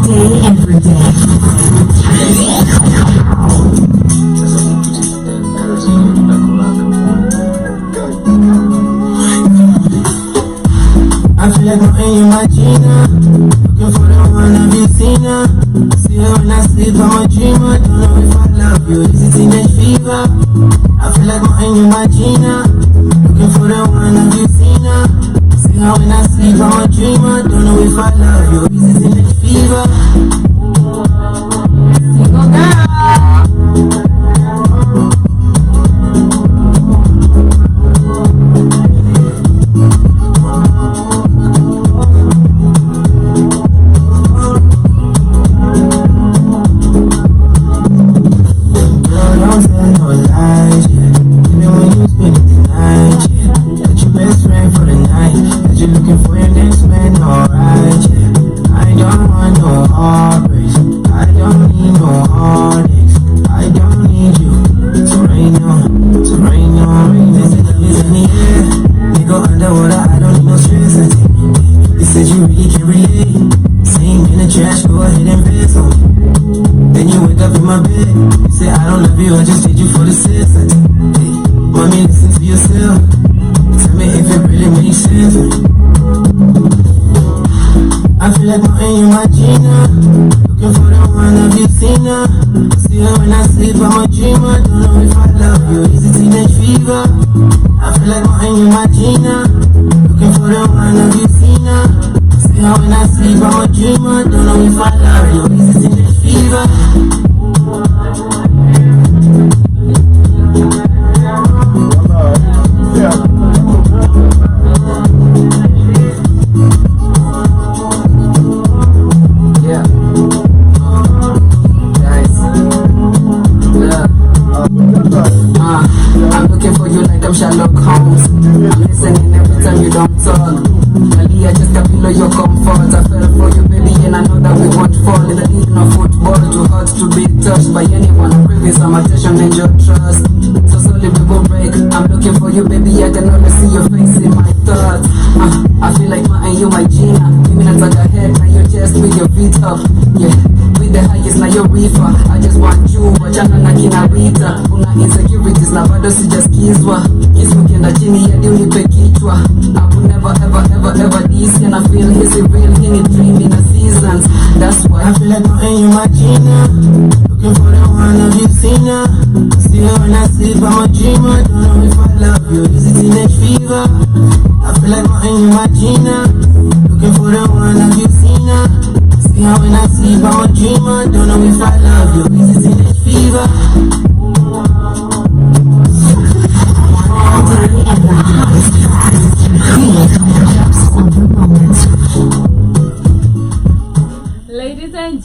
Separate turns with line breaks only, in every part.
day, every day.
I feel like I'm in my Gina, looking for the one I've been seen her. See her when I sleep, I'm a dreamer. Don't know if I love you, is it teenage fever? I feel like I'm in my Gina, looking for the one I've been seen her. See her when I sleep, I'm a dreamer. Don't know if I love you, is it teenage fever? Single girl.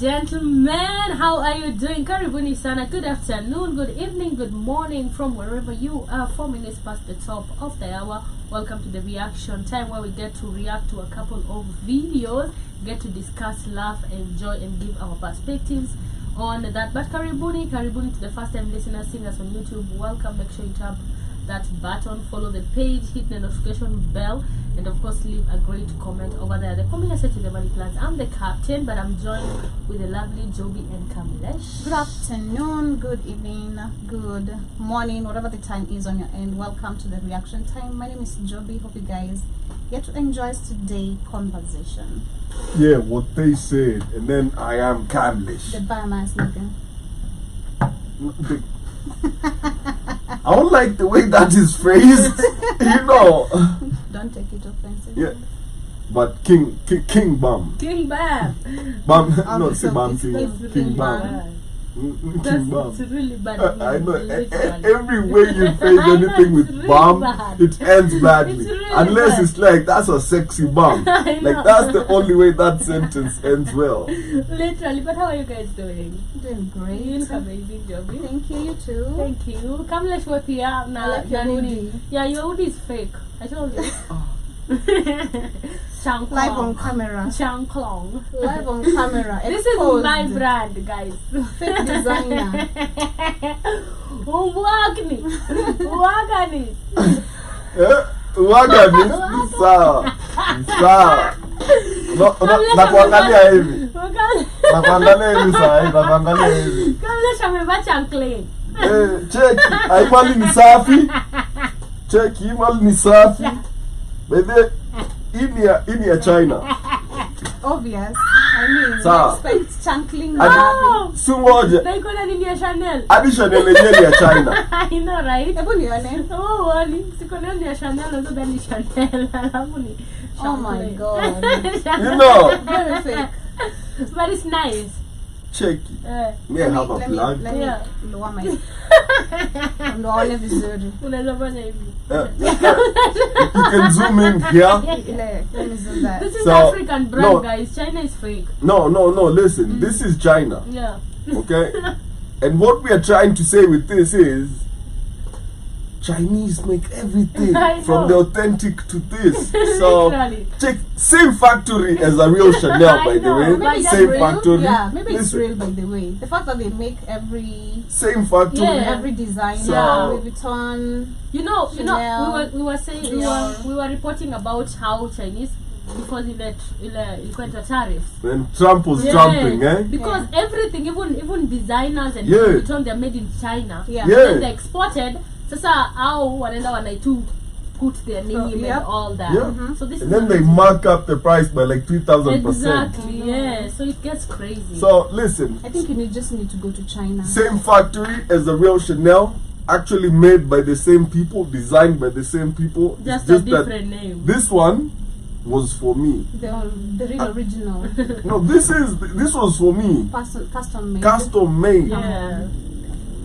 Gentlemen, how are you doing? Karibuni sana. Good afternoon, good evening, good morning from wherever you are. 4 minutes past the top of the hour. Welcome to the reaction time where we get to react to a couple of videos, get to discuss, laugh, enjoy, and give our perspectives on that. But karibuni to the first time listeners, seeing us on YouTube. Welcome. Make sure you tap that button, follow the page, hit the notification bell, and of course leave a great comment over there. The comment said to the money plans. I'm the captain, but I'm joined with the lovely Joby and Kamilesh.
Good afternoon, good evening, good morning, whatever the time is on your end. Welcome to the reaction time. My name is Joby. Hope you guys get to enjoy today's conversation.
Yeah, what they said, and then I am Kamilesh.
The biomass looking.
I don't like the way that is phrased, you know.
Don't take it offensive.
Yeah, but King Bam.
King Bam.
Bam,
Okay,
no, say
so
Bam
it's
King Bam.
Bad.
King Bam.
It's really bad.
I know.
Literally.
Every way you phrase anything with
really
Bam,
bad.
it ends badly.
It's really
Unless
bad.
it's like, that's a sexy Bam.
I know.
Like, that's the only way that sentence ends well.
Literally. But how are you guys doing?
Doing great.
You look amazing, Joby.
Thank you, you too.
Thank you. Kamilesh we're here
I
now.
like your hoodie.
Yeah, your hoodie is fake. I told you.
Live on camera.
Changklong.
Live on camera.
This is
Exposed.
my brand, guys.
Fake designer.
Wagni.
Wagani, sawa. No, nakuangalia hivi. Nakuangalia hivi saa hii, nakuangalia hivi.
Kamlesh amevaa chankle.
Cheki, haimali ni safi. Cheki, haimali ni safi. By the way, hii ni ya China.
Obvious. I mean,
Sawa.
expect chunkling.
No.
Sungoje.
Na iko na nini ya Chanel?
Hadi Chanel yenyewe ni ya China.
I know, right?
Hebu nione.
Oh, wali. Siko leo ni ya Chanel, na sasa ni Chanel. Alafu ni
Oh my
chankle.
god.
You know.
Very fake.
But it's nice.
Cheki.
Eh.
Me I have a plug.
Let me
Yeah.
lower my. Ndo waone vizuri.
Unaweza fanya hivi.
You can zoom in here.
Ile, let me zoom that.
This is
So,
African brand,
no.
guys. China is fake.
No, listen. This is China.
Yeah.
Okay? And what we are trying to say with this is Chinese make everything
I
from
know.
the authentic to this. So
Literally.
check, same factory as a real Chanel,
I
by the
know.
way.
Maybe
that's
Same
real.
factory.
Yeah, maybe it's
Listen,
real by the way. The fact that they make every
same factory.
Yeah.
every designer,
So-
Louis Vuitton.
You know,
Chanel.
we were saying
Yeah.
we were reporting about how Chinese, because ilikuwa tariffs.
When Trump was
Yeah.
trumping, eh?
Because everything, even designers and
Yeah.
Louis Vuitton, they're made in China.
Yeah.
Yeah.
Then they're exported. Sasa au wanaenda wanaitu put their name
yeah.
and all that.
Yeah.
So this
And
is
then they mark up the price by like 3,000%.
exactly, yeah. So it gets crazy.
So listen,
I think you just need to go to China.
same factory as the real Chanel, actually made by the same people, designed by the same people. It's
just a
that
different name.
this one was for me.
The real original,
No, this was for me.
custom made.
Custom made.
Yeah,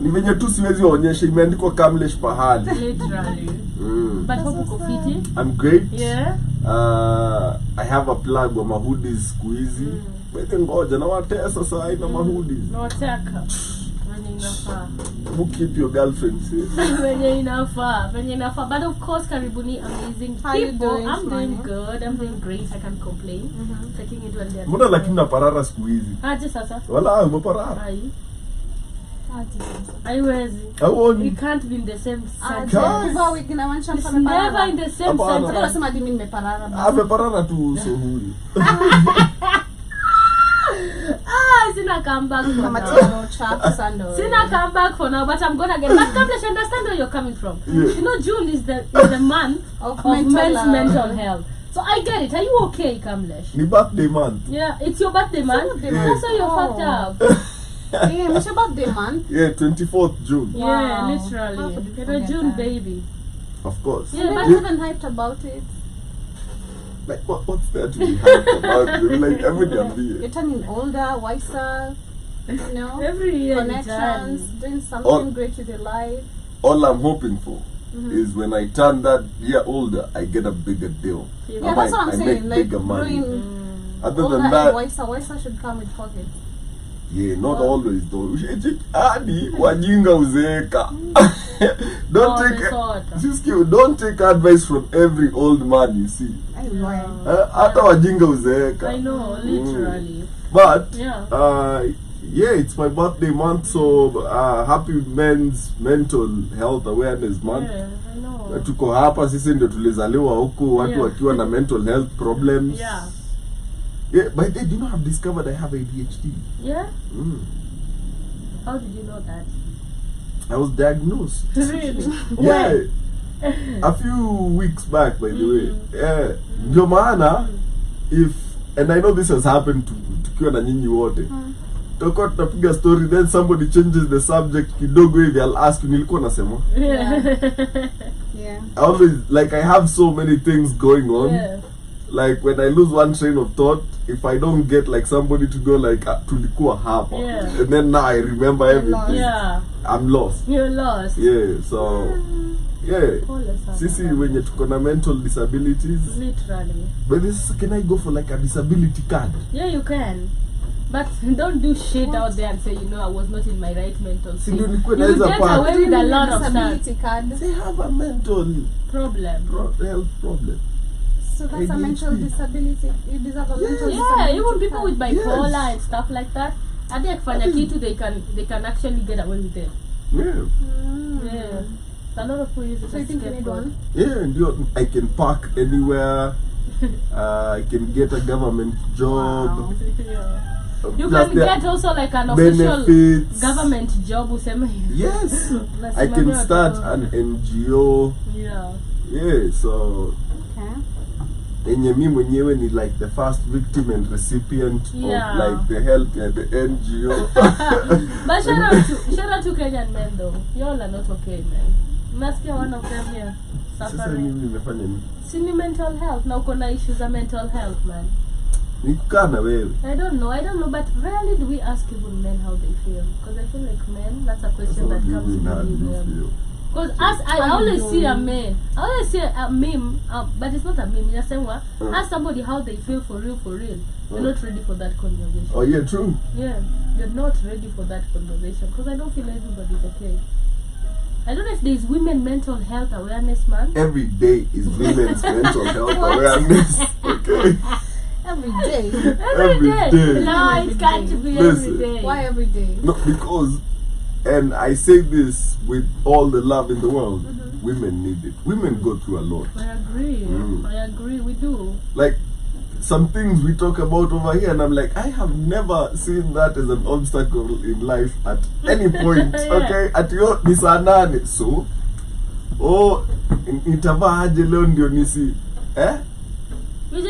Ni venye tu siwezi onyesha imeandikwa Kamlesh pahali.
literally.
Mm.
But hope uko fiti.
I'm great.
Yeah.
I have a plug wa mahoodies siku hizi. Wete ngoja na watesa saa hii na mahoodies.
Nawataka. Venye inafaa.
You keep your girlfriend safe.
Venye inafaa. But of course, karibuni amazing
How you
people.
doing,
I'm doing
Smiley?
good. I'm doing great. I can't complain. Taking it when they're
Mbona lakini naparara siku hizi?
aje sasa.
Wala umeparara.
Ai.
Aje sasa.
Haiwezi.
Hauoni?
It can't be in the same
Aje,
sentence.
kuvaa wig inamaanisha
It's
mfano
never
parara.
in the same
Hapana.
Watu
sentence.
wanasema hadi mimi nimeparara basi.
Ameparara tu uso huyu.
Sina come back for
Kama
now.
tano chafu sando.
Sina come back for now, but I'm gonna get. But Kamlesh, understand where you're coming from.
Yeah.
You know, June is the month
Of
of
mental,
men's mental health. So I get it. Are you okay, Kamlesh?
Ni birthday month.
Yeah, it's your birthday month.
birthday
month.
That's why you're
Oh.
fucked up.
Yeah, it's about the month.
Yeah, 24th June.
Yeah,
Wow.
literally.
How could you
You're a
forget
June
that?
baby.
Of course.
Yeah,
I'm
but
even hyped about it.
Like what's there to be hyped about? Like every damn
You're
day.
turning older, wiser, you know,
every year
connections,
anytime.
doing something
Oh.
great with your life.
All I'm hoping for is when I turn that year older, I get a bigger deal.
Yeah,
Yeah,
I
that's
might-
what I'm
I
saying.
make
Like,
bigger money.
growing
Other
older
than
and
that,
wiser should come with pockets.
yeah, not always though. Adi wajinga uzeeka. Don't
Oh,
take
they thought.
don't take advice from every old man you see.
I know.
Hata wajinga uzeeka.
I know, literally.
But
Yeah.
yeah, it's my birthday month, so happy Men's Mental Health Awareness Month.
Yeah, I know.
Tuko hapa sisi ndio tulizaliwa huku watu
Yeah.
wakiwa na mental health problems.
Yeah.
Yeah, but they do not have discovered I have ADHD.
Yeah?
Mm.
How did you know that?
I was diagnosed.
Really?
Yeah.
When?
A few weeks back, by the way. Yeah. Ndio maana, and I know this has happened to tukiwa na nyinyi wote. Tutakuwa tunapiga story, then somebody changes the subject kidogo hivi, I'll ask you, nilikuwa nasema.
Yeah.
I always, like, I have so many things going on.
Yeah.
Like, when I lose one train of thought, if I don't get, like, somebody to go, like, tulikuwa hapa.
Yeah.
And then now I remember everything.
Yeah.
I'm lost.
You're lost.
Yeah, so, yeah.
Pole sana.
Sisi wenye tuko na mental disabilities.
Literally.
But this, can I go for, like, a disability card?
Yeah, you can. But don't do shit out there and say, I was not in my right mental state.
ndio nilikuwa
You will
naweza
get
pa-
away with a lot of stuff.
Disability card.
They have a mental
Problem.
health problem.
So that's a
ADHD.
mental disability. You deserve a mental
Yeah,
disability
even people
card.
with bipolar
Yes.
and stuff like that. Hadi akifanya kitu, they can actually get away with it.
Yeah.
Yeah. A lot of people use it
So you
as
think you need
scapegoat.
one?
Yeah, and I can park anywhere. I can get a government job.
Wow.
Yeah. You
Just
can
the
get also like an official
benefits.
government job. Useme.
Yes. I can start an NGO.
Yeah.
Yeah, so
Okay.
enye mi mwenyewe ni like the first victim and recipient
Yeah.
of like the help and the NGO.
But shout out to Kenyan men though. Y'all are not okay, man. Nasikia one of them here
Sasa
suffering.
mimi nimefanya nini?
Sini mental health. Na uko na issues of mental health, man.
Nikukaa na wewe.
I don't know, but rarely do we ask even men how they feel. Because I feel like men, that's a question that comes
How do
to
you
them.
feel?
Because I always see a man, I always see a meme, but it's not a meme. You're saying what? Ask somebody how they feel for real. You're not ready for that conversation.
Oh yeah, true.
Yeah, you're not ready for that conversation. Because I don't feel everybody's okay. I don't know if there's women mental health awareness, man.
Every day is women's mental health awareness. Okay.
Every day.
Every
Every
day.
day.
No, it can't be
Listen.
every day.
Why every day?
No, because, and I say this with all the love in the world, women need it. Women go through a lot.
I agree. I agree. We do.
Like, some things we talk about over here, and I'm like, I have never seen that as an obstacle in life at any point.
Yeah.
Okay, at your nisanane. So, nitavaa aje leo ndio nisi, eh?
We're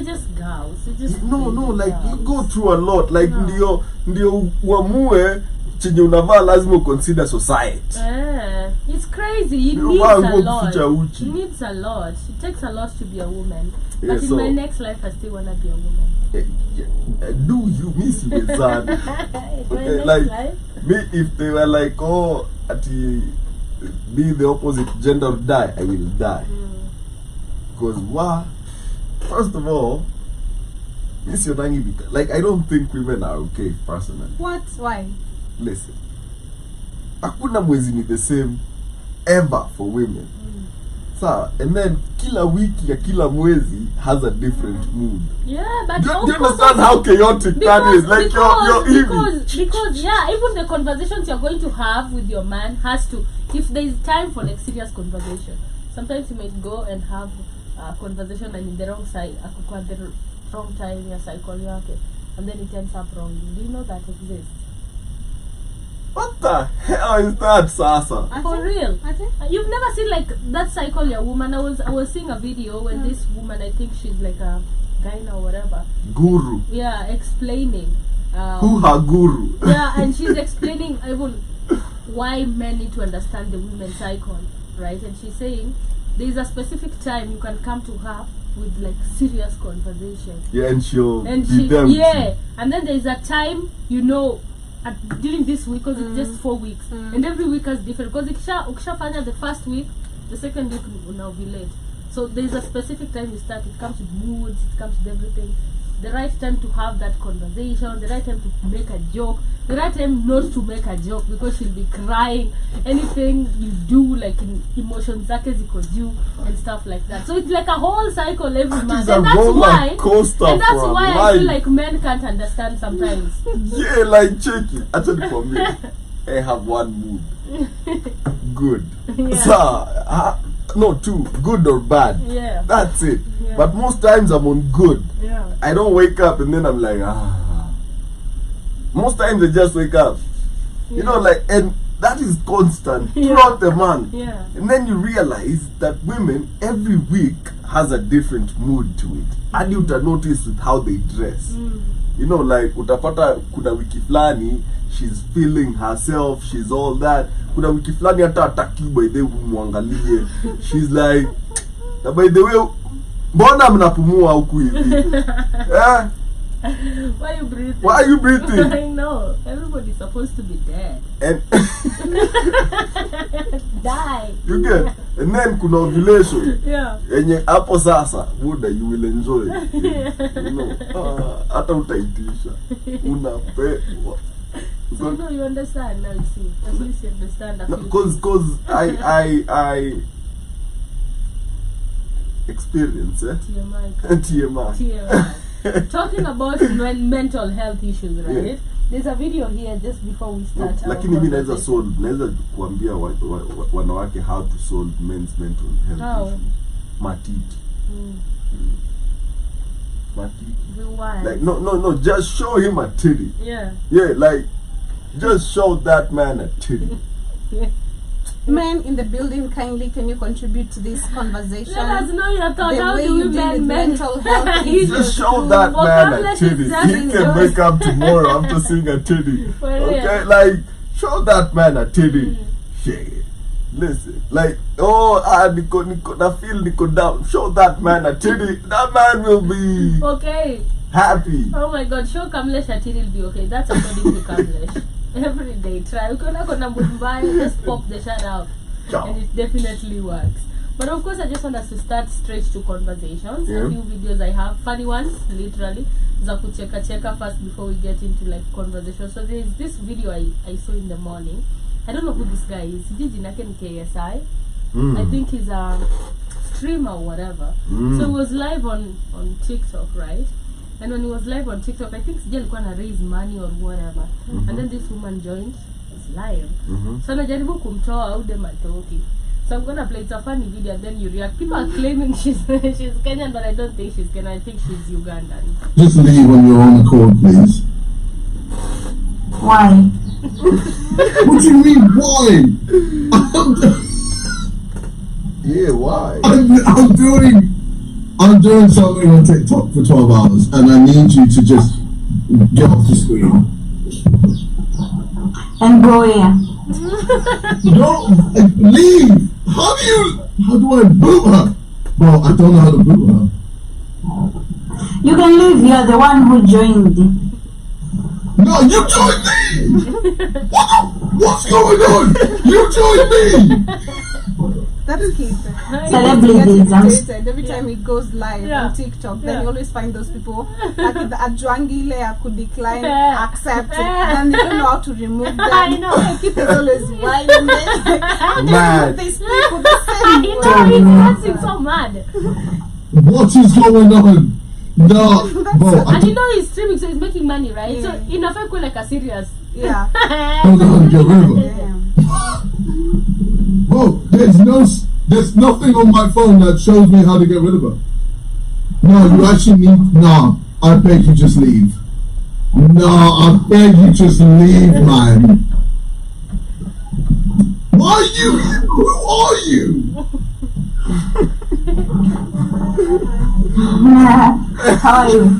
just girls. We just
No, like you
girls.
go through a lot. Like
No.
ndio uamue chenye unavaa lazima consider society.
It's crazy. It
You
needs
want
a
to
lot.
kuficha uchi.
It needs a lot. It takes a lot to be a woman.
Yeah,
But in
so-
my next life, I still wanna be a woman.
Do you miss you with that?
In my
Okay,
next
like
life.
me, if they were like, oh, be the opposite gender die, I will die. Because why? First of all, miss your nangi like I don't think women are okay personally.
What? Why?
Listen, hakuna mwezi ni the same ever for women. Sawa, and then kila wiki ya kila mwezi has a different mood.
Yeah, but
Do
of
you
course
understand how chaotic that is? Like you're evil.
because yeah, even the conversations you're going to have with your man has to, if there is time for like serious conversation, sometimes you might go and have a conversation and in the wrong side, akukua the wrong time ya cycle yake, and then it ends up wrong. Do you know that exists?
What the hell is that, Sasa?
For real?
I think.
You've never seen like that cycle ya woman? I was seeing a video when this woman, I think she's like a gyna or whatever,
Guru.
yeah, explaining
Who her guru?
yeah, and she's explaining even why men need to understand the women's cycle, right? And she's saying there's a specific time you can come to her with like serious conversation,
Yeah, and she'll
and
be them.
yeah, and then there's a time, you know, during this week, because it's just 4 weeks, and every week is different. Because ukishafanya the first week, the second week will be late. So there's a specific time you start. It comes with moods, it comes with everything. The right time to have that conversation, the right time to make a joke, the right time not to make a joke because she'll be crying. Anything you do, like in emotions zake ziko juu and stuff like that. So it's like a whole cycle every month,
a
and that's
roller
why.
coaster
And that's
for
why I
life.
feel like men can't understand sometimes.
Yeah, like check it. Actually, for me, I have one mood. Good.
Yeah.
So, no, two. Good or bad.
Yeah.
That's it.
Yeah.
But most times I'm on good.
Yeah.
I don't wake up and then I'm like, Most times I just wake up. You know, like, and that is constant throughout the month.
Yeah.
And then you realize that women every week has a different mood to it. And you notice with how they dress. You know, like utapata kuna wiki flani, she's feeling herself, she's all that. Kuna wiki flani hata ataki by the way muangalie. She's like, by the way, mbona mnapumua huku hivi? Eh?
Why you breathing?
Why are you breathing?
I know. Everybody's supposed to be dead.
And
Die.
you get, and then kuna ovulation.
Yeah.
Enye hapo sasa, Buddha, you will enjoy it. You know, hata utaitisha. Unapewa.
So no, you understand now. You see, at least you understand.
Cause I experience it.
TMI.
TMI.
Talking about mental health issues, right?
Yeah.
There's a video here just before we start. our
Lakini mimi naweza
conversation.
naweza kuambia wanawake how to solve men's mental health
How?
issues. Matiti.
Be wild.
Like no, just show him a titty.
Yeah.
Yeah, like just show that man a titty.
Men in the building, kindly can you contribute to this conversation?
Let us know your thoughts.
The
How
way
do
you
we
deal with
men
mental health
He's
Just show that man a
vocabulary
titty.
exam
He
is
can
yours.
wake up tomorrow after seeing a titty.
For
Okay,
real.
like show that man a titty. Shit. Listen, like I feel Nico down. Show that man a titty. That man will be
Okay.
happy.
Oh my god, show Kamlesh Atiri will be okay. That's according to Kamlesh. Every day, try. Just pop the shut out. And it definitely works. But of course, I just want us to start straight to conversations.
Yeah.
A few videos I have, funny ones, literally. Za kucheka first before we get into like conversation. So there's this video I saw in the morning. I don't know who this guy is. He did in KSI. I think he's a streamer or whatever. So he was live on TikTok, right? And when he was live on TikTok, I think Sijal gonna raise money or whatever. And then this woman joined. It's live. So najaribu kumtoa au dem atoki. So I'm gonna play, it's a funny video and then you react. People are claiming she's Kenyan, but I don't think she's Kenyan. I think she's Ugandan.
Just leave on your own accord, please.
Why?
What do you mean, why?
Yeah, why?
I'm doing something on TikTok for 12 hours and I need you to just get off the screen.
And go here.
Don't leave! How do I boot her? Well, I don't know how to boot her.
You can leave. You're the one who joined.
No, you joined me! What's going on? You joined me!
That's Keith.
Celebrities.
Every time he goes live on TikTok, then you always find those people like the Adjwangile could decline, accept, then they don't know how to remove them.
I know.
Keith is always whining.
Mad.
These people the
I
same
know,
way.
he's dancing so mad.
What is going on? No, bro,
And you know he's streaming, so he's making money, right?
Yeah.
So in a fact, we're like a serious.
Yeah.
I don't know how to get rid of her.
Yeah.
Bro, there's nothing on my phone that shows me how to get rid of her. No, you actually need. No, I beg you just leave. No, I beg you just leave, man. Why are you? Who are you?
How are you?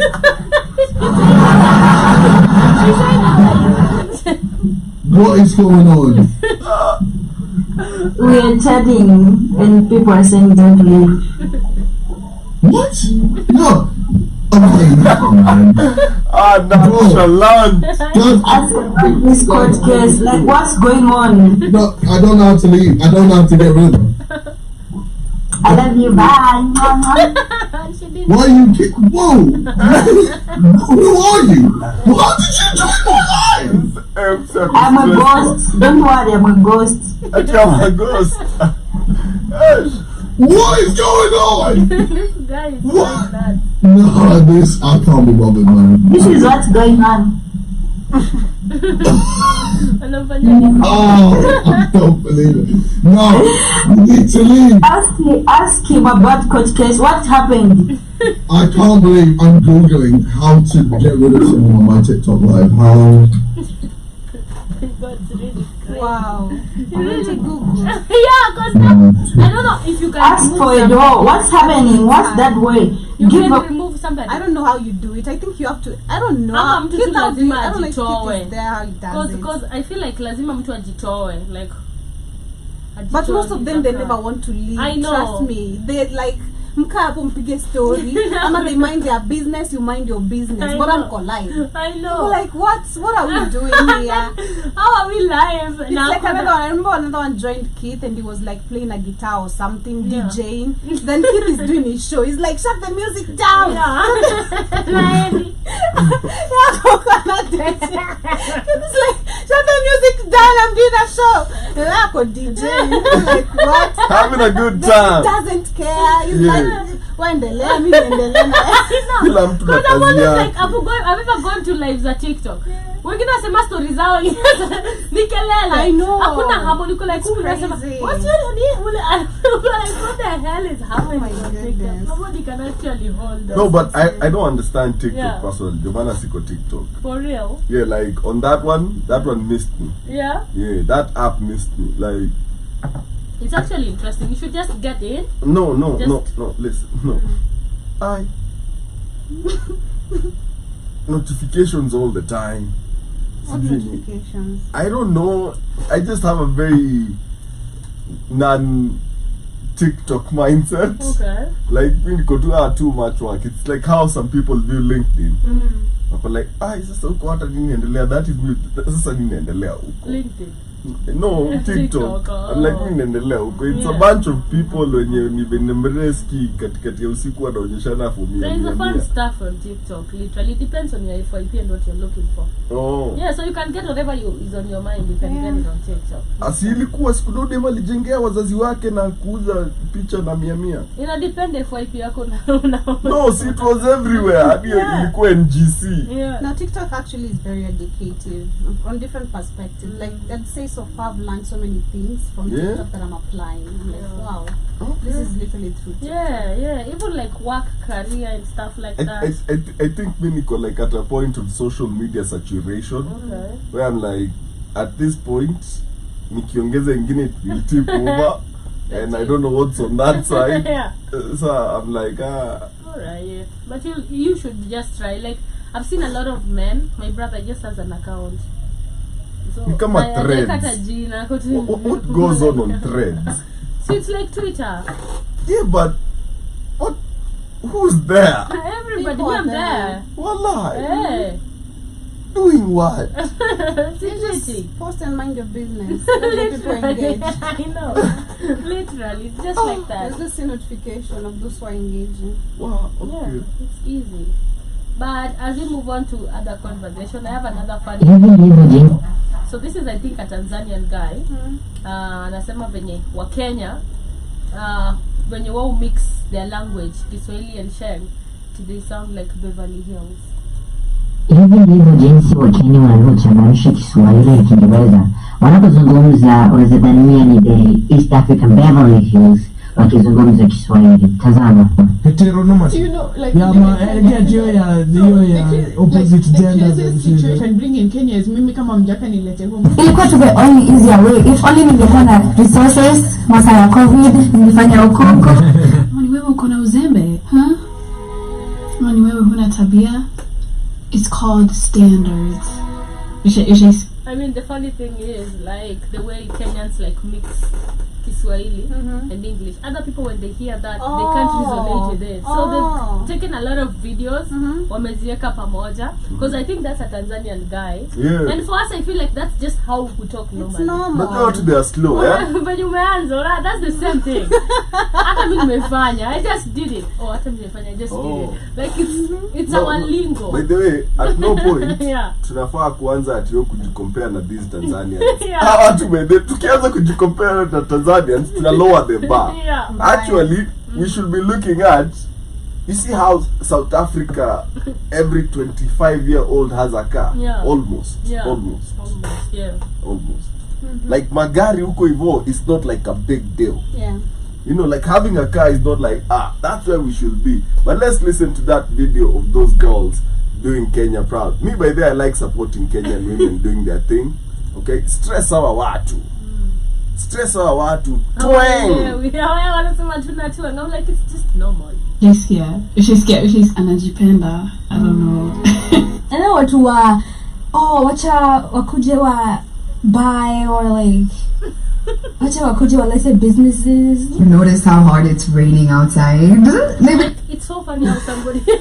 What is going on?
We are chatting and people are saying don't leave.
What? No. Okay, no, man.
Nonchalant.
Ask about this court case. Like, what's going on?
No, I don't know how to leave. I don't know how to get rid of her.
I love you. Bye.
She didn't.
Why are you whoa! Who are you? How did you join my life?
I'm a ghost. Don't worry, I'm a ghost.
I'm a ghost.
What is going on?
This guy is
What?
like that.
No, this I can't be bothered, man.
This is what's going on.
Anafanya
Oh, I don't believe it. No, you need to leave.
Ask him about court case. What happened?
I can't believe I'm googling how to get rid of someone on my TikTok live. How?
God's really crazy.
Wow. I went to Google.
Yeah, because I don't know if you can
Ask
remove
for it.
somebody.
Oh, what's happening? What's that way?
You
Give
can
up.
remove somebody.
I don't know how you do it. I think you have to. I don't know.
Ama mtu tu
Keith, how do you-
lazima
I don't know if Keith
ajitoe.
is there how he does it.
Because I feel like lazima mtu ajitoe, like
But
ajitoe
most of them they
kabisa.
never want to leave.
I know.
Trust me. They like mkaa hapo mpige story. Ama they mind their business, you mind your business.
I
But
know.
I'm live.
I know.
Like what are we doing here?
How are we live?
It's like another one. I remember another one joined Keith and he was like playing a guitar or something,
Yeah.
DJing. Then Keith is doing his show. He's like, shut the music down.
Yeah.
Keith is like, shut the music down. I'm doing a show. And I could DJ. Like what?
Having a good
He
time.
doesn't care. He's
Yeah.
like, Waendelea mimi niendelea na.
Kila mtu na
Because I'm
kazi
always like,
yake.
I've ever gone to lives za TikTok. Wengine wasema stories zao ni kelele.
I know.
Hakuna hapo niko like
It's
unasema
crazy.
what's your name? Like what the hell is happening
my
on TikTok?
goodness.
Nobody can actually hold us.
No, but I don't understand TikTok
Yeah.
personally. Jomana siko TikTok.
For real.
Yeah, like on that one missed me.
Yeah.
Yeah, that app missed me. Like
It's actually interesting. You should just get in.
no,
Just-
listen, no. Notifications all the time.
What notifications?
I don't know. I just have a very non TikTok mindset.
Okay.
Like when you go to too much work, it's like how some people view LinkedIn. But like, sasa uko hata nini endelea? That is me. Sasa nini endelea huko?
LinkedIn.
No, TikTok.
TikTok,
I'm like nini endelea huko? It's a
Yeah.
bunch of people wenye ni benemreski katikati ya usiku wanaonyeshana for
There is a fun
me.
stuff on TikTok. Literally, it depends on your FYP and what you're looking for.
Oh.
Yeah, so you can get whatever is on your mind. You can get it on TikTok.
Asilikuwa siku ndio dem alijengea wazazi wake na kuuza picha na 100.
Ina depend FYP yako na
No, see, it was everywhere. Hadi
Yeah.
ilikuwa NGC.
Yeah.
Now TikTok actually is very educative on different perspectives. Like I'd say so far I've learned so many things from
Yeah.
TikTok that I'm applying. I'm like,
Yeah.
wow, this is literally through TikTok.
Yeah. Even like work, career, and stuff like that.
I think me niko like at a point of social media saturation
Okay.
where I'm like at this point nikiongeza ingine it will tip over and I don't know what's on that side.
Yeah.
So I'm like
Alright, yeah. But you should just try. Like I've seen a lot of men. My brother just has an account. So
Ni kama
I-
Threads.
hata jina,
what goes on Threads?
So it's like Twitter.
Yeah, but who's there?
Everybody,
People
I'm
are
there.
Wallah,
Hey.
doing what?
Seriously.
Post and mind your business. Let the people engage.
I know. Literally, it's just like that.
There's just a notification of those who are engaging.
Wow,
Yeah,
okay.
it's easy. But as we move on to other conversation, I have another funny. So this is, I think, a Tanzanian guy. Anasema venye wa Kenya venye wao mix their language Kiswahili and Sheng to they sound like Beverly Hills.
Hivi ndivyo jinsi Wakenya wanavyochanganisha Kiswahili na Kiingereza wanapozungumza, wazidhania ni the East African Beverly Hills wakizungumza Kiswahili. Tazama.
Heteronomous.
You know, like
Yeah, opposite genders
the
and
closest
shit.
situation bring in Kenya is mimi kama mjaka nilete home.
Ilikuwa tu the only easier way. If only ningekuwa na resources, masa ya COVID, nilifanya huko.
Ni wewe uko na uzembe, huh? Ni wewe huna tabia. It's called standards.
I mean, the funny thing is, like, the way Kenyans, like, mix Kiswahili and English. Other people, when they hear that, they can't resonate with it. So they've taken a lot of videos, wamezieka pamoja, because I think that's a Tanzanian guy.
Yeah.
And for us, I feel like that's just how we talk normally.
It's normal.
But not they are slow, eh?
But you umeanza, right? That's the same thing. Hata mimi nimefanya, I just did it. Hata mimi nimefanya, I just did
Oh.
it. Like it's
No,
our lingo.
By the way, at no point
Yeah.
tunafaa kuanza ati yo kujikompare na these Tanzanians.
Yeah.
Hawa tukianza kujikompare na Tanzanians, tuna lower the bar.
Yeah.
Actually, we should be looking at, you see how South Africa, every 25-year-old has a car?
Yeah.
Almost.
Yeah.
Almost.
Yeah.
Almost. Like magari huko hivyo is not like a big deal.
Yeah.
You know, like having a car is not like, that's where we should be. But let's listen to that video of those girls doing Kenya proud. Me, by there, I like supporting Kenyan women doing their thing. Okay? Stress our watu. Stress our watu. Twang!
Yeah, wanasema tuna tu, and I'm like, it's just normal.
She's scared. She's anajipenda. I don't know.
And then watu wa wacha wakuje wa buy or like wacha wakuje wa let's say businesses.
You notice how hard it's raining outside? Maybe
It's so funny how somebody you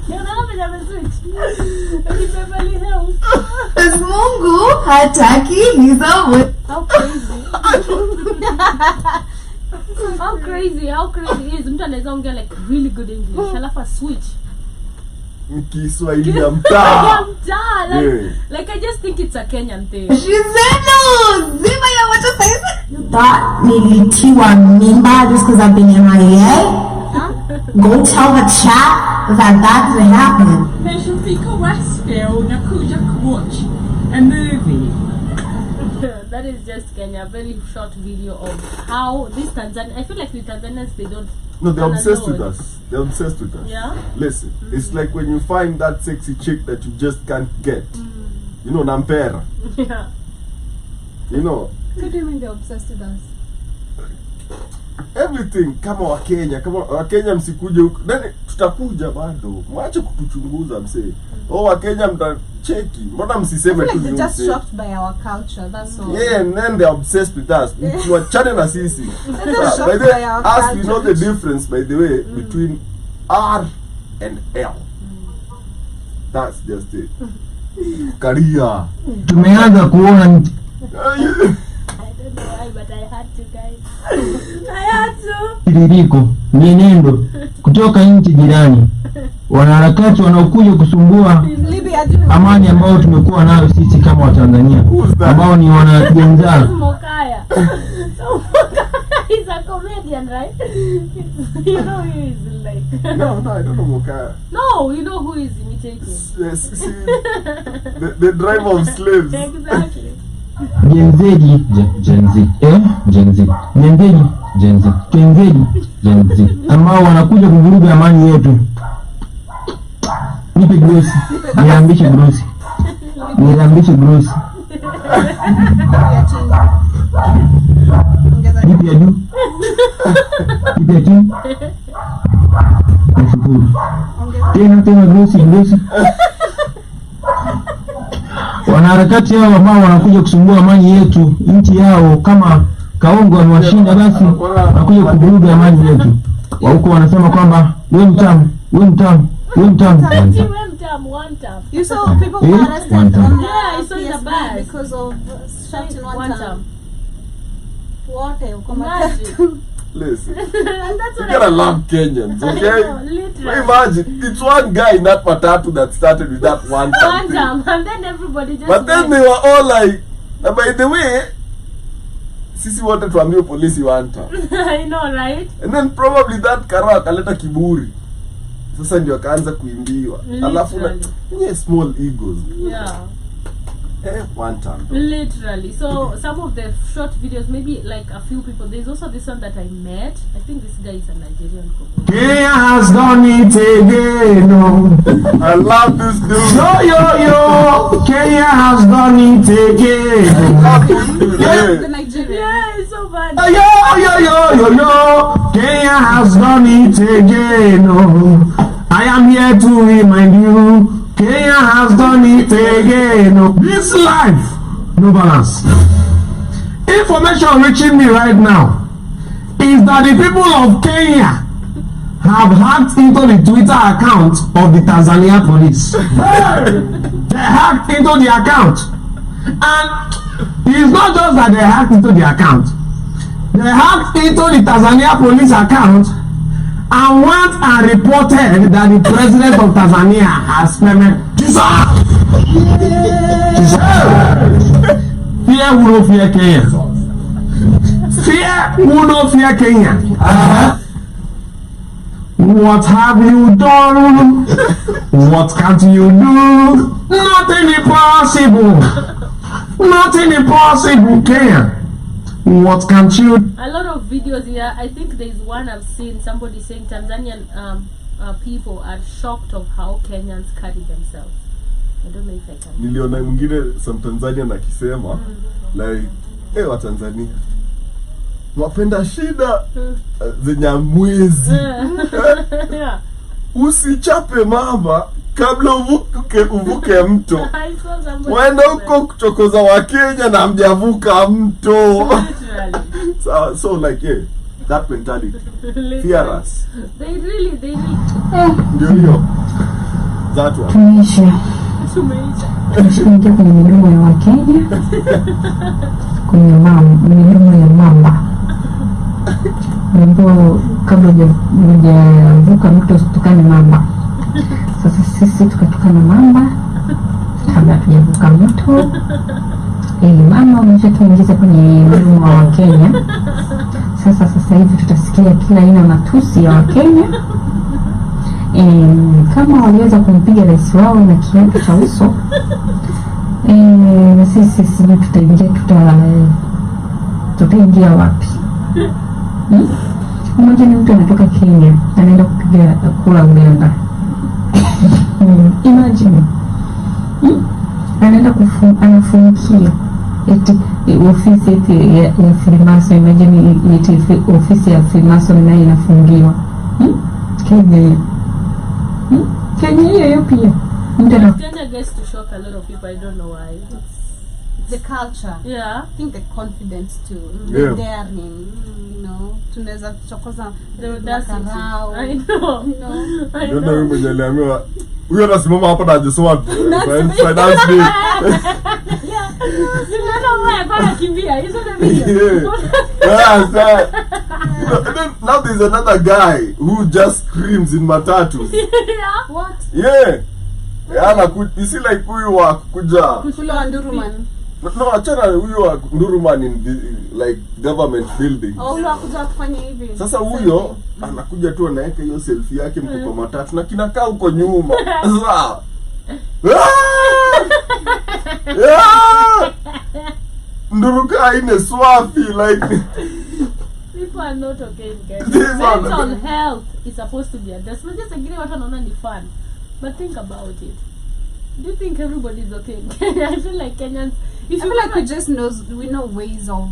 know when I'm switch. It's Beverly Hills.
it's Mungu hataki hizo.
How crazy. How crazy is mtu anaweza ongea like really good English alafu switch
Kiswahili ya
Yeah,
mtaa.
mtaa,
Yeah.
like I just think it's a Kenyan thing.
Shizeno zima ya wacha saizi.
Thought nilitiwa mimba just because I've been MIA.
Go tell the chat that could happen.
Fica Westfield, nakuja kuwatch a movie.
That is just Kenya. Very short video of how this Tanzania. I feel like the Tanzanians, they don't.
No, they're obsessed with us. They're obsessed with us.
Yeah.
Listen, it's like when you find that sexy chick that you just can't get. You know, Nampera.
Yeah.
You know.
What do you mean they're obsessed with us?
Everything kama Wakenya msikuje huko. Nani tutakuja bado. Mwache kutuchunguza msee. Wakenya mtacheki. Mbona msiseme tu
they're just shocked by our culture, that's all.
Yeah, and then they're obsessed with us. Tuachane na sisi.
By the way,
us we know the difference by the way between R and L. That's just it. Career.
Tumeanza kuona
I don't know why, but I had to, guys. I had to.
tiririko mienendo kutoka nchi jirani, wanaharakati wanaokuja kusumbua amani ambao tumekuwa nayo sisi kama Watanzania, ambao ni wanajenza.
Mokaya. So Mokaya is a comedian, right? You know who he is like.
No, I don't know Mokaya.
No, you know who is imitating.
Yes, see, the driver of slaves.
Exactly.
Gen Z. Ambao wanakuja kuvuruga amani yetu. Nipe grosi. Niambishe grosi. Nipe ya juu. Nipe ya chini. Nashukuru. Tena grosi. Wanaharakati hao ambao wanakuja kusumbua amani yetu, nchi yao, kama Kaongo wamewashinda basi wanakuja kuvuruga amani yetu. Huko wanasema kwamba wewe mtamu.
You saw people who arrested on the bus because of shouting one time. What?
Listen,
And that's
you
what
gotta love Kenyans, okay? Imagine, it's one guy in that matatu that started with that one time.
And then everybody just.
But then they were all like, by the way, sisi wote tuambie polisi one time.
I know, right?
And then probably that karo akaleta kiburi. Sasa ndio akaanza kuimbiwa. Alafu na small egos.
Yeah.
One time.
Literally. So some of the short videos, maybe like a few people. There's also this one that I met. I think this guy is a Nigerian comedian.
Kenya has done it again. No.
I love this dude.
Yo. Kenya has done it again.
The Nigerian.
Yeah, it's so bad.
Yo. Kenya has done it again. No. I am here to remind you. Kenya has done it again. This life, no balance. Information reaching me right now is that the people of Kenya have hacked into the Twitter account of the Tanzania police. They hacked into the account. And it's not just that they hacked into the account. They hacked into the Tanzania police account and went and reported that the president of Tanzania has payment. Fear will not fear Kenya. Fear will not fear Kenya. What have you done? What can't you do? Nothing impossible, Kenya. What can't you?
A lot of videos here. I think there's one I've seen somebody saying Tanzanian people are shocked of how Kenyans carry themselves. I don't know if I can.
Niliona mwingine some Tanzanian akisema like wa Tanzania wapenda shida zenye mwezi. Usichape mama kabla uvuke mto. Waenda huko kuchokoza wa Kenya na mjavuka mto. So like that mentality. Fear us.
They really.
Ndio. That one.
Tumeisha kwenye midomo ya Wakenya. Kwenye midomo ya mamba. Mambo kabla hujavuka mto usitukane mamba. Sasa sisi tukatukana mamba kabla tujavuka mto. Mama umeshatuingiza kwenye mdomo wa Wakenya. Sasa hivi tutasikia kila aina matusi ya Wakenya. Kama waliweza kumpiga rais wao na kiatu cha uso, na sisi sijui tutaingia wapi? Mmoja ni mtu anatoka Kenya anaenda kupiga kura Uganda. Imagine. Anaenda anafungia eti ofisi ya Freemason. Imagine eti ofisi ya Freemason nayo inafungiwa. Kenya hiyo pia.
Kenya gets to shock a lot of people. I don't know why.
The culture.
Yeah.
I think the confidence too.
Yeah.
The daring. You know, tunaweza kuchokoza
The audacity. I know. I
Ndio
know.
mwenye aliambiwa huyo anasimama hapa na ajisoma finance day.
Yeah. Ndio why para kimbia. Isn't the video?
Yeah, sir. Now there's another guy who just screams in matatus.
Yeah. What?
Yeah. You see like huyu wa kuja.
Kule wa Nduruman.
No, achana huyu wa Nduruman in the, like government building.
Ule wa kuja kufanya hivi.
Sasa huyo anakuja tu anaweka hiyo selfie yake mko kwa matatu na kinakaa huko nyuma. Sasa. Nduruka ine swafi like
People are not okay, guys.
These are
Mental
not-
health is supposed to be addressed. But just agree what wanaona ni fun. But think about it. Do you think everybody is okay in Kenya? I feel like Kenyans.
I feel like we know ways of,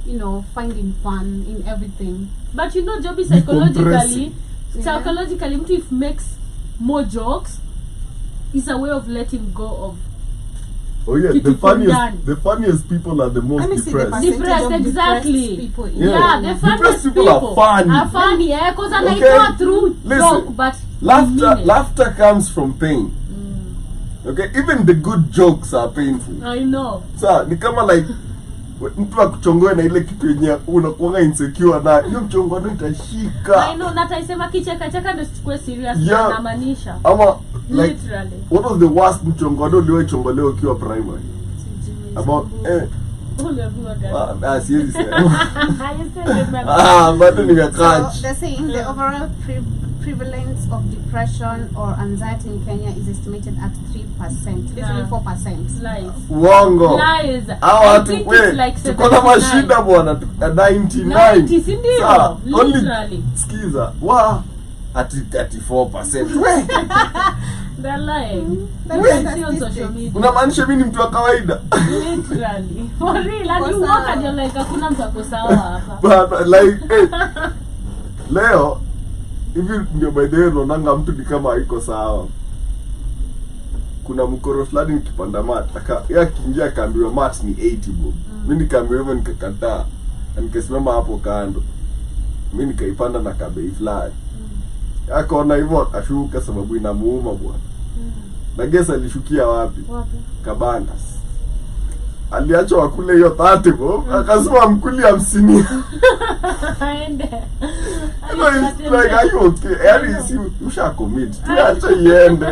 you know, finding fun in everything.
But you know, Joby, psychologically,
Yeah.
mtu if makes more jokes, is a way of letting go of.
oh yeah,
Kitu
the funniest people are the most
Let me see the
depressed.
percentage
Depressed,
of
exactly.
depressed people in
Yeah.
The
Depressed
funniest
people are funny.
Are funny, yeah, because I
Okay.
go through
Listen,
joke, but you mean it.
Laughter comes from pain. Okay, even the good jokes are painful.
I know.
Sa ni kama like mtu akuchongoe na ile kitu yenye unakuanga insecure na hiyo mchongoano itashika.
I know, nataisema kicheka ndio sichukue serious
Yeah.
na maanisha.
Ama like
Literally.
what was the worst mchongoano uliyochongolewa ukiwa primary? About
Uliambiwa gani?
siwezi sema.
You still remember.
Bado
So
nimekatch.
they're saying the overall prevalence of depression or anxiety in Kenya is estimated at 3%, usually
Yeah.
4%.
Lies.
Uongo.
Lies.
Hao
I
watu
think
we
it's like
tuko na
79.
mashida bwana 99.
90, si ndio?
Sawa, only
Literally.
skiza ati 34%. We
They're lying.
That's
You
the
see on social
statistics.
media.
unamaanisha mimi ni mtu wa kawaida?
Literally. For real. And you
Kwa
walk
sawa.
and you're like, hakuna mtu ako sawa hapa.
But like leo hivi ndio by the way unaonanga mtu ni kama haiko sawa. Kuna mkoro fulani nikipanda mat yeye akiingia akaambiwa mat ni 80 bob. Mimi nikaambiwa hivyo nikakataa. Na nikasimama hapo kando. Mimi nikaipanda na kabei fulani. Akaona hivyo akashuka sababu inamuuma bwana. Na guess alishukia wapi?
Wapi?
Kabandas. Aliacha wakule hiyo 30 bob, akasema mkuli 50.
Aende.
No, it's like, are you okay? Yaani si usha commit. Tuache iende.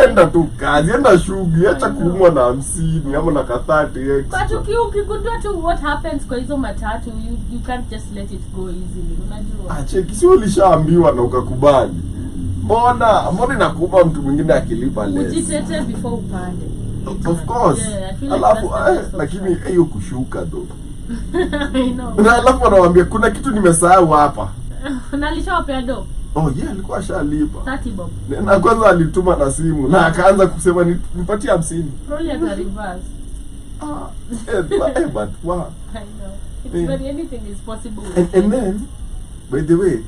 Enda tu kazi, enda shughuli, acha kuumwa na 50 ama na 30 extra.
But ukigundua tu what happens kwa hizo matatu, you can't just let it go easily. Unajua?
Acheki, si ulishaambiwa na ukakubali. Mbona inakupa mtu mwingine akilipa less?
Ujitete before upande.
Of course.
Yeah, I feel like
Alafu
that's the best
lakini hiyo kushuka though.
I know.
Na alafu anawaambia kuna kitu nimesahau hapa.
Na alishawapea do
Oh yeah, alikuwa ashalipa.
30 bob.
Na kwanza alituma na simu na akaanza kusema nipatie 50.
Probably at a reverse.
But wow.
I know. It's
Yeah.
very anything is possible.
And then by the way,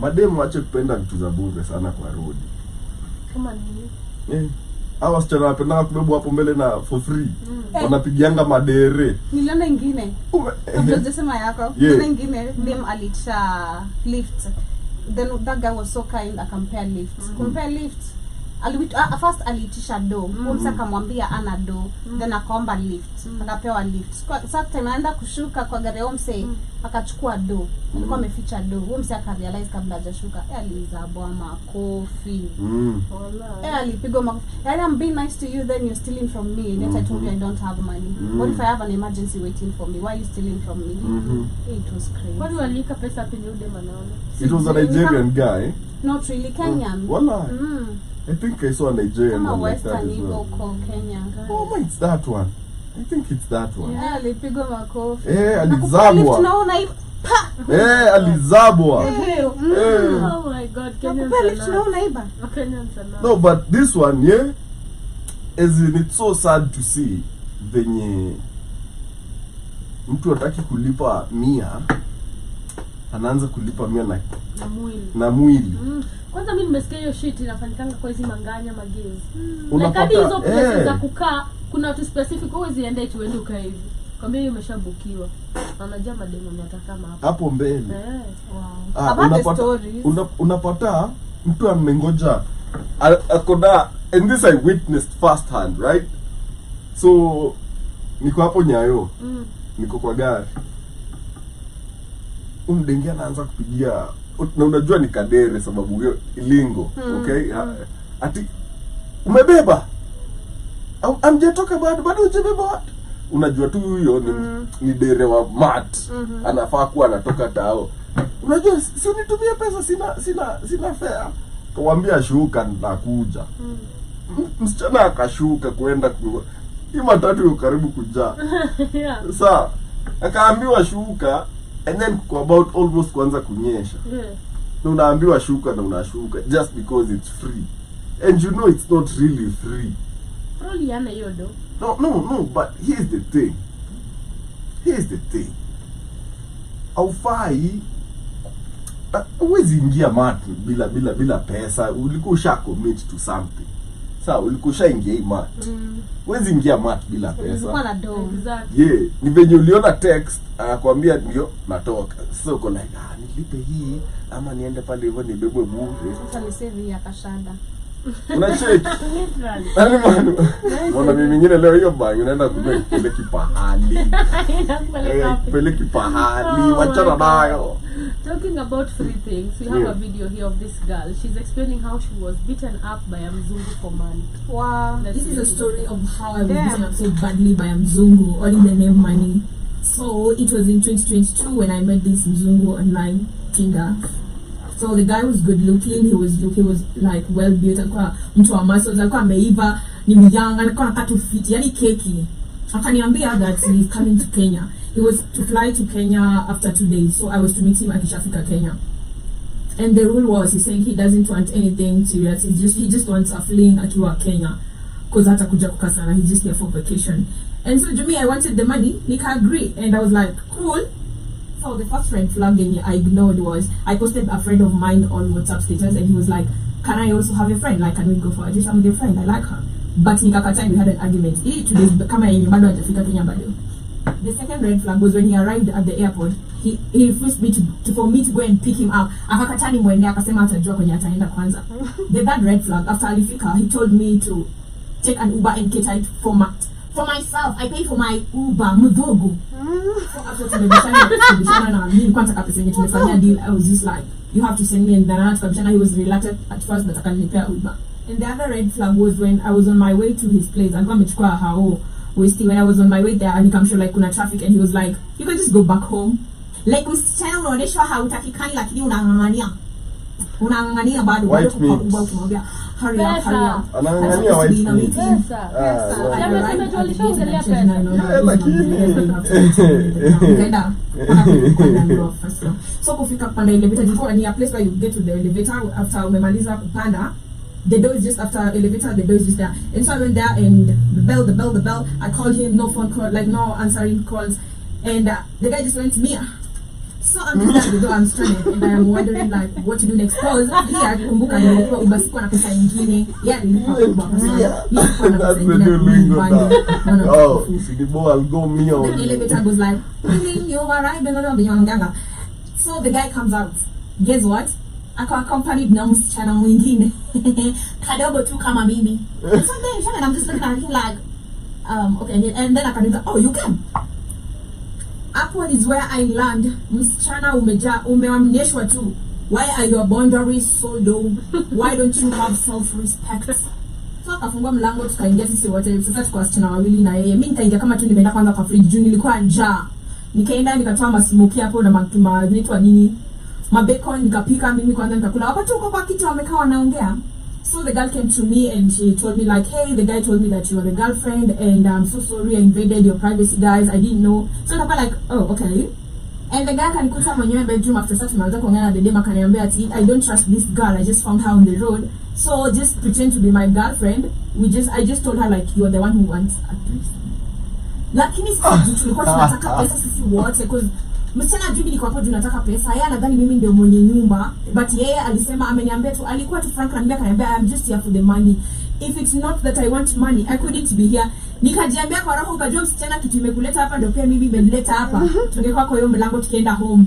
mademu wache kupenda vitu za bure sana kwa road.
Kama nini?
Hawa wasichana wanapenda kubebwa hapo mbele na for free. Wanapigianga madere.
Niliona ingine. Kabla hujasema yako. Niliona ingine dem alicha lift. Then that guy was so kind akampea lift. Kumpea lift. First aliitisha do. Msa akamwambia ana do. Then akaomba lift. Akapewa lift. Sasa time anaenda kushuka kwa gari ya mse akachukua do. Alikuwa ameficha do. Mse akarealize kabla hajashuka. Alizabwa makofi. Alipigwa makofi. I'm being nice to you, then you're stealing from me. And yet I told you I don't have money. What if I have an emergency waiting for me? Why are you stealing from me? It was crazy.
Kwani walika pesa penye ude manaona?
It was a Nigerian guy.
Not really Kenyan.
Wallah. I think I saw a Nigerian one like that
Western
as well.
called Kenya.
Oh, it's that one. I think it's that one.
Yeah, alipigwa makofi.
Alizabwa.
Tunaona hivi.
Alizabwa.
Oh my God,
Kenyans are
No, but this one, yeah, as in, it's so sad to see venye mtu hataki kulipa 100 anaanza kulipa 100 na mwili.
Kwanza mimi nimesikia hiyo shit inafanyikanga kwa hizo manganya magezi.
Unapata
hizo places za kukaa kuna watu specific huwezi enda eti uende ukae hivi. Kwambia hiyo umeshabukiwa. Wanajua mademo mnataka
hapo mbele.
Wow.
Unapata mtu amengoja akoda, and this I witnessed first hand, right? So niko hapo Nyayo. Niko kwa gari. Umdengia anaanza kupigia, na unajua ni kadere sababu hiyo lingo, okay? Ati umebeba? Amjatoka bado hujabeba. Unajua tu huyo ni dere wa mat. Anafaa kuwa anatoka tao. Unajua si unitumie pesa, sina fare. Kawaambia shuka nakuja. Msichana akashuka kwenda hii matatu yuko karibu kujaa. Sasa akaambiwa shuka, and then kwa about almost kuanza kunyesha. Na unaambiwa shuka na unashuka just because it's free. And you know it's not really free.
Probably yana yodo.
No, but here's the thing. Aufai uwezi ingia matu bila pesa. Ulikuwa usha commit to something. Sawa, ulikuwa usha ingia matu. Uwezi ingia matu bila pesa.
Ulikuwa na do.
Yeah, ni venye uliona text anakuambia ndio natoka. So uko like nilipe hii ama niende pale hivyo nibebwe bure.
Sasa ni save ya kashada.
Unacheki. Nani mwana? Mwana mimi mwingine leo hiyo bag unaenda kupeleka pahali. Peleki pahali, wachana nayo.
Talking about free things, we have a video here of this girl. She's explaining how she was beaten up by a mzungu for money.
Wow.
This is a story of how I was beaten up so badly by a mzungu, all in the name money. So it was in 2022 when I met this mzungu online Tinder. So the guy was good looking, he was like well built, alikuwa mtu wa muscles, alikuwa ameiva, ni young, alikuwa anakaa fit, yani keki. Akaniambia that he's coming to Kenya. He was to fly to Kenya after 2 days, so I was to meet him akishafika Kenya. And the rule was, he's saying he doesn't want anything serious, he just wants a fling akiwa Kenya. Because hata kuja kukasana, he's just there for vacation. And so to me, I wanted the money, nika agree, and I was like, cool. So the first red flag I ignored was, I posted a friend of mine on WhatsApp status, and he was like, can I also have a friend? Like, can we go for a date? I'm with your friend, I like her. But nikakataa, we had an argument. Kama yenye bado hajafika Kenya bado. The second red flag was when he arrived at the airport. He refused me for me to go and pick him up. Akakataa nimwende, akasema atajua kwenye ataenda kwanza. The third red flag, after alifika, he told me to take an Uber and cater it for myself. I pay for my Uber, mdogo. So after tumebishana na mimi kwanza kapesa yenye tumefanya deal, I was just like, you have to send me, and then tukabishana, he was reluctant at first but akanilipia Uber. And the other red flag was when I was on my way to his place. Alikuwa amechukua hao Westy. When I was on my way there, and nikamshow like kuna traffic, and he was like, you can just go back home. Like msichana unaoneshwa hautakikani lakini unangangania bado kwa Uber ukimwambia hurry up.
Anangangania white meat. So kufika
kupanda elevator, before any place where you get to the elevator after umemaliza kupanda, the door is just after elevator, the door is just there. And so I went there, and the bell, I called him, no phone call, like no answering calls, and the guy just went to me. So I'm at the door, I'm stranded, and I'm wondering like what to do next. Because here kumbuka nilikuwa Uber sikuwa na pesa nyingine. Nilikuwa Uber
that's the new lingo now. Oh, Sidibo, I'll go me on.
The elevator goes like, you arrived, and so the guy comes out. Guess what? Ako accompanied na msichana mwingine kadogo tu kama mimi. So then I'm just looking at him like okay, and then akaniza, oh, you can. Upward is where I land. Msichana umeamnishwa tu. Why are your boundaries so low? Why don't you have self-respect? So akafungua mlango, tukaingia sisi wote. Sasa tuko wasichana wawili na yeye. Mimi nikaingia kama tu nimeenda kwanza kwa fridge juu nilikuwa njaa. Nikaenda nikatoa masmoki hapo na zinaitwa nini? mabacon nikapika mimi kwanza nikakula. Wakati uko kwa kitu wamekaa wanaongea. So the girl came to me and she told me like, hey, the guy told me that you are the girlfriend and I'm so sorry I invaded your privacy, guys. I didn't know. So I was like, oh, okay. And the guy kanikuta mwenyewe bedroom after that tumeanza kuongea na dede akaniambia ati I don't trust this girl. I just found her on the road. So just pretend to be my girlfriend. I just told her like you are the one who wants a threesome. Lakini sisi tulikuwa tunataka pesa sisi wote cause msichana ajui nilikuwa hapo tunataka pesa. Yeye anadhani mimi ndio mwenye nyumba. But yeye alisema ameniambia tu alikuwa tu frank ananiambia kaniambia I'm just here for the money. If it's not that I want money, I couldn't be here. Nikajiambia kwa roho ukajua msichana kitu imekuleta hapa ndio pia mimi imenileta hapa. Tungekuwa kwa hiyo mlango tukienda home.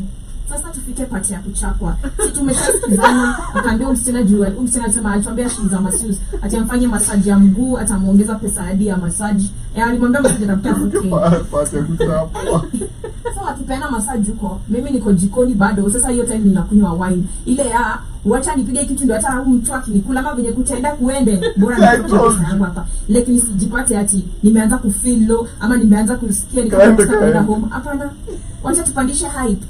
Sasa tufike pati ya kuchapwa. Si tumeshakizana akaambia msichana juu msichana anasema atuambia shilingi za masseuse. Atamfanyia massage ya mguu, atamuongeza pesa hadi ya massage. Alimwambia msichana atafuta
Pati ya kuchapwa.
So akipeana massage huko, mimi niko jikoni bado. Sasa hiyo time ninakunywa wine. Ile ya wacha nipige kitu ndio hata mtu akinikula kama venye kutaenda kuende. Bora nipige pesa yangu hapa. Lakini sijipate ati nimeanza kufeel low ama nimeanza kusikia nikataka kwenda home. Hapana. Wacha tupandishe hype.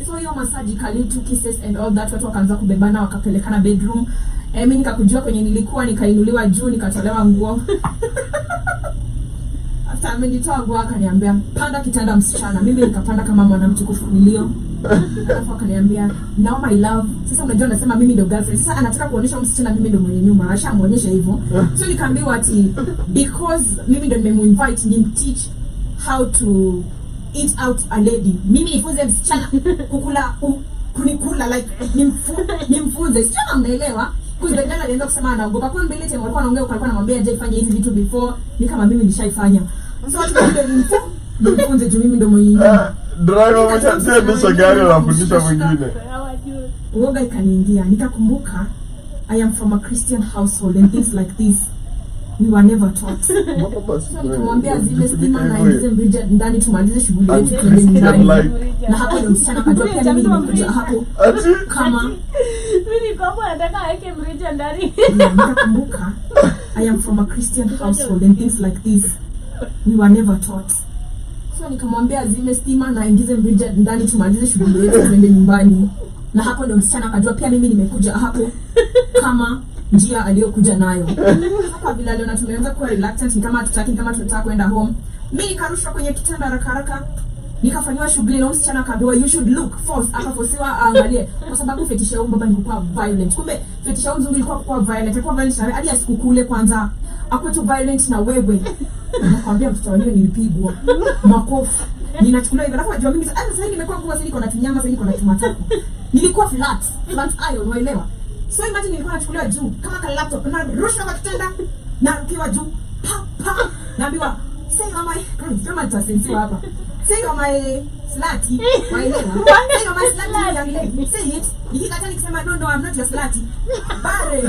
So hiyo massage kali two kisses and all that watu wakaanza kubebana wakapelekana bedroom. Mimi nikakujua kwenye nilikuwa nikainuliwa juu nikatolewa nguo. After amenitoa nguo akaniambia panda kitanda msichana. Mimi nikapanda kama mwanamtukufu nilio. Alafu akaniambia now my love. Sasa unajua nasema mimi ndio girlfriend. Sasa anataka kuonyesha msichana mimi ndio mwenye nyumba. Ashamuonyesha hivyo. So nikaambiwa ati because mimi ndio nimeinvite ni teach how to eat out a lady. Mimi nifunze msichana kukula kunikula like nimfunze. Sio mnaelewa? Because the girl alianza kusema anaogopa kwa mbele tena walikuwa wanaongea alikuwa anamwambia je fanya hizi vitu before ni kama mimi nishaifanya. So watu ndio nimfunze juu mimi ndio mwenye nyumba.
Driver mchana gari anafundisha mwingine.
Uoga ikaniingia nikakumbuka I am from a Christian household and things like this we were never taught. So nikamwambia zile stima na ingize mrija ndani tumalize shughuli yetu tuende nyumbani. Na hapo ndio msichana akajua pia mimi nimekuja hapo kama
mimi kama nataka aweke mrija ndani.
Nikakumbuka I am from a Christian household and things like this we were never taught. So nikamwambia zile stima na ingize mrija ndani tumalize shughuli yetu tuende nyumbani. Na hapo ndio msichana akajua pia mimi nimekuja hapo kama njia aliyokuja nayo. Hapa bila leo na tumeanza kuwa reluctant ni kama hatutaki kama tunataka kwenda home. Mimi nikarushwa kwenye kitanda haraka nikafanywa shughuli na msichana akaambiwa you should look force akaforsiwa aangalie kwa sababu fetisha yao baba nilikuwa violent. Kumbe fetisha yao mzungu ilikuwa kwa violent. Alikuwa violent na hadi asikukule kwanza. Akwetu violent na wewe. Nakwambia mtoto wangu nilipigwa makofi. Ninachukuliwa hivyo alafu ajua mimi sasa nimekuwa kwa sasa niko na tunyama sasa niko na tumatako. Nilikuwa flat iron unaelewa. So imagine nilikuwa nachukuliwa juu kama ka laptop na rushwa kwa kitanda na ukiwa juu pa naambiwa say on my kama nitasensiwa hapa say on my slutty waelewa say on my slutty young lady say it nikikataa nikisema no I'm not your slutty bare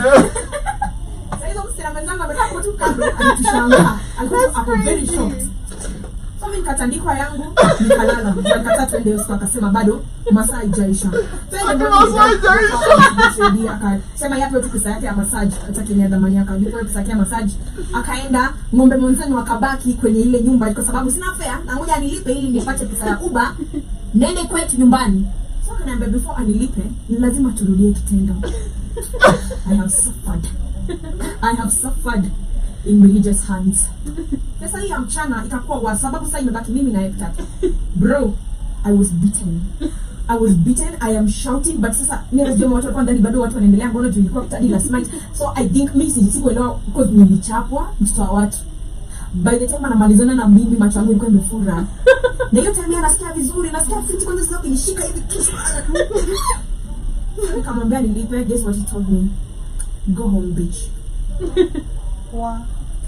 sasa hizo msichana mwenzangu amekaa tu kando anatushangaa alikuwa very shocked. So mimi nikatandikwa yangu nikalala nikakataa twende usiku akasema bado masaa haijaisha. Akasema yapo tu pesa yake ya massage atakenia dhamani yake alipo pesa yake ya massage akaenda ng'ombe mwenzani wakabaki kwenye ile nyumba kwa sababu sina fare na ngoja nilipe ili nipate pesa ya Uber nende kwetu nyumbani. So kaniambia before anilipe ni lazima turudie kitendo. I have suffered in religious hands. Sasa hii mchana ikakuwa kwa sababu sasa imebaki mimi na Hector. Bro, I was beaten. I am shouting but sasa mimi ndio watu walikuwa ndani bado watu wanaendelea ngono tulikuwa kutadi last night. So I think mimi sikuelewa because nilichapwa mtoto wa watu. By the time anamalizana na mimi macho yangu ilikuwa imefura. Na hiyo time anasikia vizuri, nasikia fiti kwanza sasa kinishika hivi kisu. Nikamwambia nilipe, guess what he told me? Go home bitch.
Wow.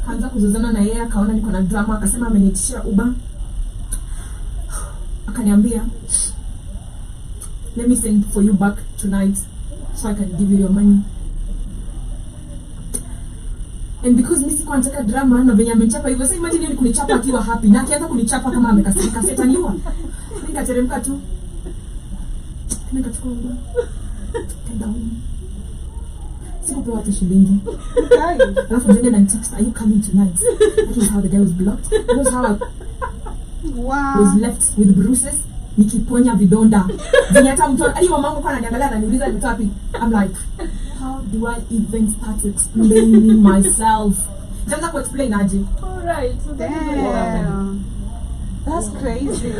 Kaanza kuzozana na yeye akaona niko na drama akasema amenitishia Uber. Akaniambia let me send for you back tonight so I can give you your money. And because mimi sikuwa nataka drama na venye amechapa hivyo sasa imagine ni kunichapa akiwa happy na akianza kunichapa kama amekasirika setaniwa. Nikateremka tu. Nikachukua Uber. Kenda home. Sikupewa hata shilingi. Alafu jana na text are you coming tonight? That was how the guy was blocked. That was how I was left with bruises. nikiponya vidonda. Hata mtu hadi mamangu kwa ananiangalia ananiuliza ni wapi. I'm like, how do I even start explaining myself? Just to explain aje.
All right. So
damn. That's crazy.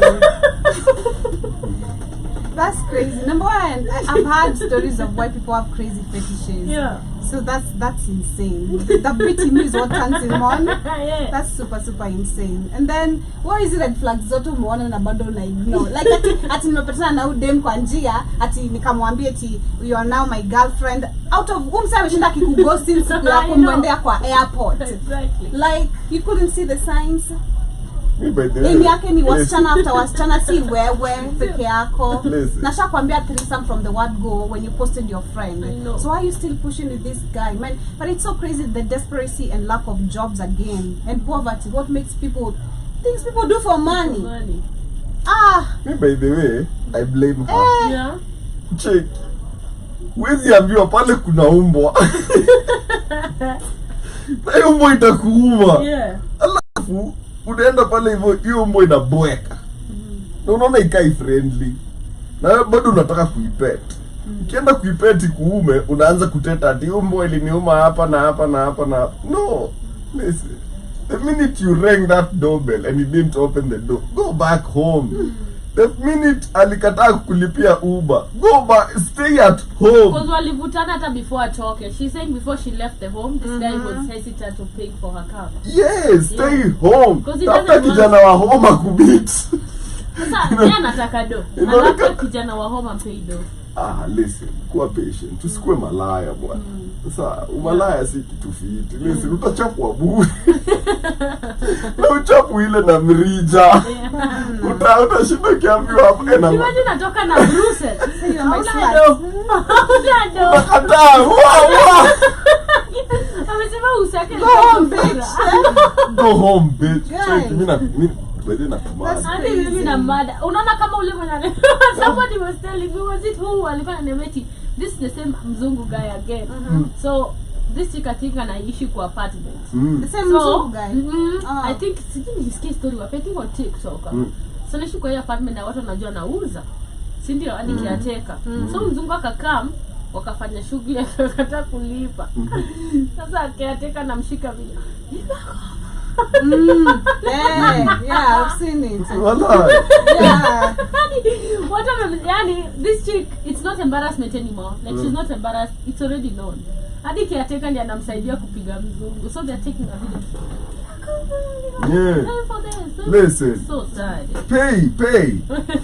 That's crazy. Number one, I've heard stories of why people have crazy fetishes.
Yeah.
So that's insane. The beating is what turns him on.
Yeah.
That's super insane. And then why is it red flags zote umeona na bado na ignore? Like ati nimepatana na udem kwa njia, ati nikamwambia ati you are now my girlfriend. Out of ameshinda kikughosting siku ya kumwendea kwa airport.
Exactly.
Like you couldn't see the signs.
Eni
yake ni wasichana after wasichana, si wewe peke yako. Nasha kwambia threesome from the word go when you posted your friend. So why are you still pushing with this guy, man? But it's so crazy, the desperation and lack of jobs again and poverty. What makes people things people do for money?
By the way, I blame her.
Yeah.
Check. Wezi ambiwa pale kuna umbwa. Na umbwa itakuuma.
Yeah.
Alafu unaenda pale hivyo hiyo umbwa inaboeka. Na unaona ikai friendly. Na bado unataka kuipet. Ukienda kuipeti kuume unaanza kuteta ati umbwa iliniuma hapa na hapa na hapa na no. Listen. The minute you rang that doorbell and you didn't open the door, go back home. The minute alikataa kulipia Uber, go back, stay at home.
Because walivutana hata before atoke. She's saying before she left the home, this guy was hesitant to pay for her car.
Yes, stay home.
Tafuta
kijana wa home akubit.
Sasa yeye anataka do. Anataka kijana wa home ampe do.
Listen, kuwa patient. Tusikue malaya bwana. Sasa umalaya si kitu fiti. Listen, utachapwa bure. Na uchapu ile na mrija. Utashinda kiambiwa hapo na.
Imagine natoka na Bruce.
Kataa.
Amesema usake.
Go home bitch. Check mimi
mimi na mada. Unaona kama ule mwana. Somebody was telling me, was it who alikuwa ananiambia this is the same mzungu guy again. So this chick I think anaishi kwa apartment.
The same mzungu guy.
I think sijui nisikie story wapi, I think on TikTok. So naishi kwa hiyo apartment na watu wanajua nauza. Si ndio hadi kiateka. So mzungu akakam wakafanya shughuli akakataa kulipa. Sasa kiateka namshika vile.
Yeah, I've seen it.
Yeah. What yani, this chick, it's not embarrassment anymore. Like she's not embarrassed. It's already known. Hadi kiateka ndiye anamsaidia kupiga mzungu. So they're taking a video.
Yeah. Listen.
So sad.
Pay.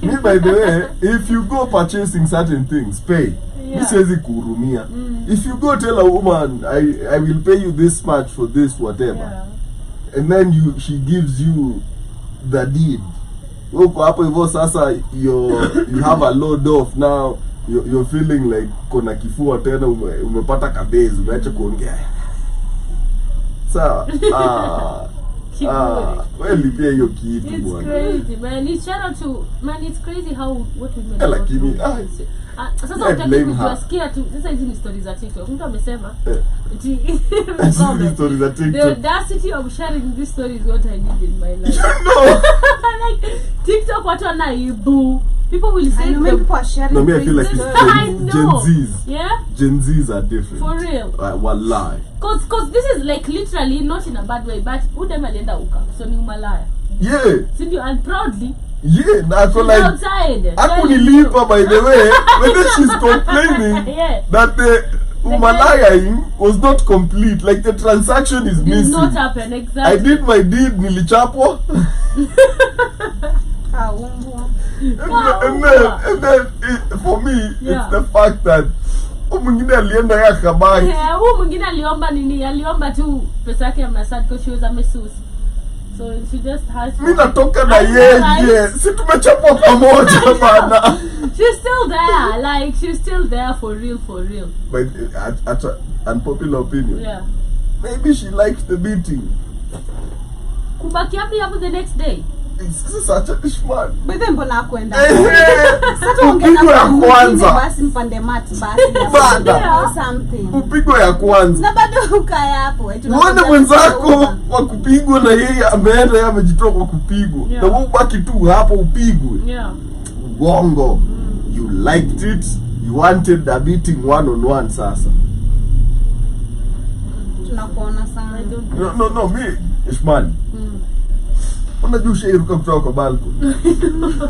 Me, by the way, if you go purchasing certain things, pay. This is kurumia. If you go tell a woman, I will pay you this much for this whatever. Yeah. And then she gives you the deed. Uko hapo hivyo sasa you have a load off now. You're feeling like kona kifua tena umepata kabezi umeacha kuongea. Sawa. Well, pia hiyo kitu bwana.
It's crazy man. It's it's crazy how what we made.
Lakini
sasa utaki kujisikia tu. Sasa hizi ni stories za TikTok. Mtu amesema
stories za TikTok.
The audacity of sharing this story is what I need in my life. Like TikTok watu wanaibu. People will say
people are sharing.
No, me I feel like it's Gen Zs.
Yeah?
Gen Zs are different.
For real.
Wallahi.
Cause this is like literally not in a bad way, but udem alienda uka. So ni umalaya.
Yeah.
Sindio, and proudly.
Yeah, that's like
outside.
Akunilipa by the way. When she's complaining that the Umalayaing was not complete. Like the transaction is missing.
Did not happen, exactly.
I did my deed, nilichapwa. And then for me, it's the fact that mwingine alienda ya kabaki.
Mwingine aliomba nini? Aliomba tu pesa yake ya massage because she was a masseuse. So she just has
mimi natoka na yeye. Si tumechapwa pamoja bana.
She's still there. Like she's still there for real.
But at unpopular opinion.
Yeah.
Maybe she likes the beating.
Kubaki hapo the next day.
This is such a dishman.
Bebe mbona kwenda?
Sasa upigwe ya kwanza.
Basi mpande mati basi.
Bada.
Something.
Upigwe ya kwanza.
Na bado ukaya hapo.
Uone mwenzako wa kupigwa na yeye ameenda amejitoa kwa kupigwa. Na wewe ubaki tu hapo upigwe.
Yeah.
uongo. You liked it, you wanted a meeting one-on-one sasa.
Tunakuona sana.
No, me, Ishmani. Unajua ushairuka kutoka kwa balcony.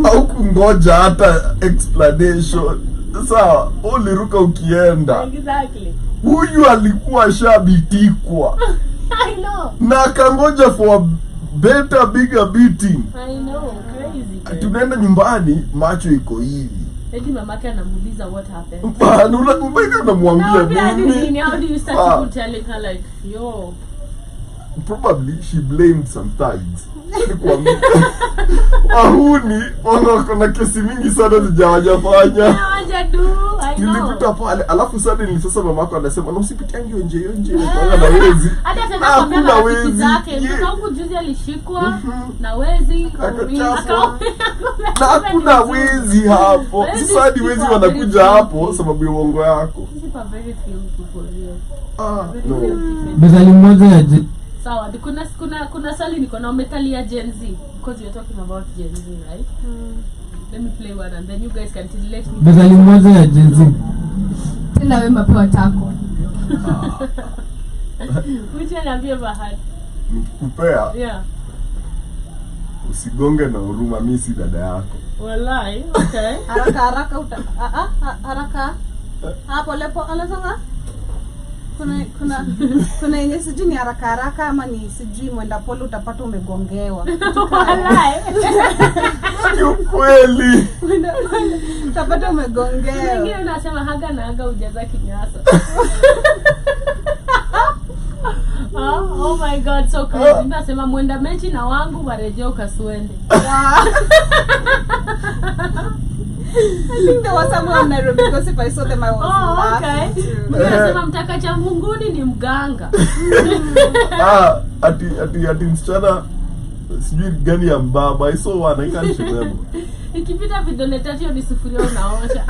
Au kungoja hata explanation. Sawa, uliruka ukienda.
Exactly.
Huyu alikuwa shabitikwa.
I know.
Na akangoja for a better, bigger beating.
I know, crazy.
Tunaenda nyumbani, macho iko hivi.
Edi mamake anamuuliza what happened.
Bana, unamwambia nini?
How do you start telling her like, yo?
Probably she blamed some thugs. Wahuni wana kesi mingi sana zijawajafanya. Nilikuta pale, alafu suddenly sasa mamako anasema na usipitiangi nje na wezi.
Hadi atakwambia wezi zake, mtoto wangu juzi alishikwa na wezi
na hakuna wezi hapo. Sasa hadi wezi wanakuja hapo sababu ya uongo yako.
No. Bezali mmoja ya
sawa, kuna swali niko na umekalia Gen Z because you're talking about Gen Z, right? Let me play one and then you guys can let me.
Bezali mmoja ya Gen Z.
Tena wewe mapewa tako.
Which one have you ever had?
Kupea?
Yeah.
Usigonge na huruma, mimi si dada yako.
Wallahi, okay.
Haraka. Pole anasema kuna yenye sijui ni haraka ama ni sijui mwenda pole utapata umegongewa.
Wallahi.
Ni ukweli.
Utapata umegongewa.
Wengine unasema haga na haga ujaza kinyasa. Oh my god, so crazy. Nasema mwenda mechi na wangu warejeo kasuende.
I think there was someone in Nairobi because if I saw them I was laughing too.
Nasema mtaka cha Munguni ni mganga.
Ati msichana sijui gani ya mbaba. I saw one, I can't remember.
Ikipita vidole tatu ni sufuria unaosha.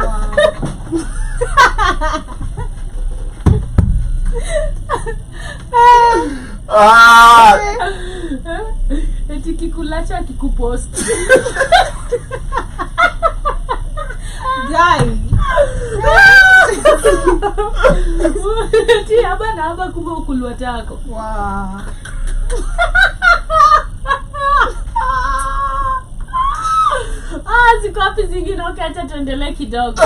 Eti kikulacha kikupost.
Guy.
Eti haba kumbe ukulwa tako.
Wow.
Ziko wapi zingine? Okay, acha tuendelee kidogo.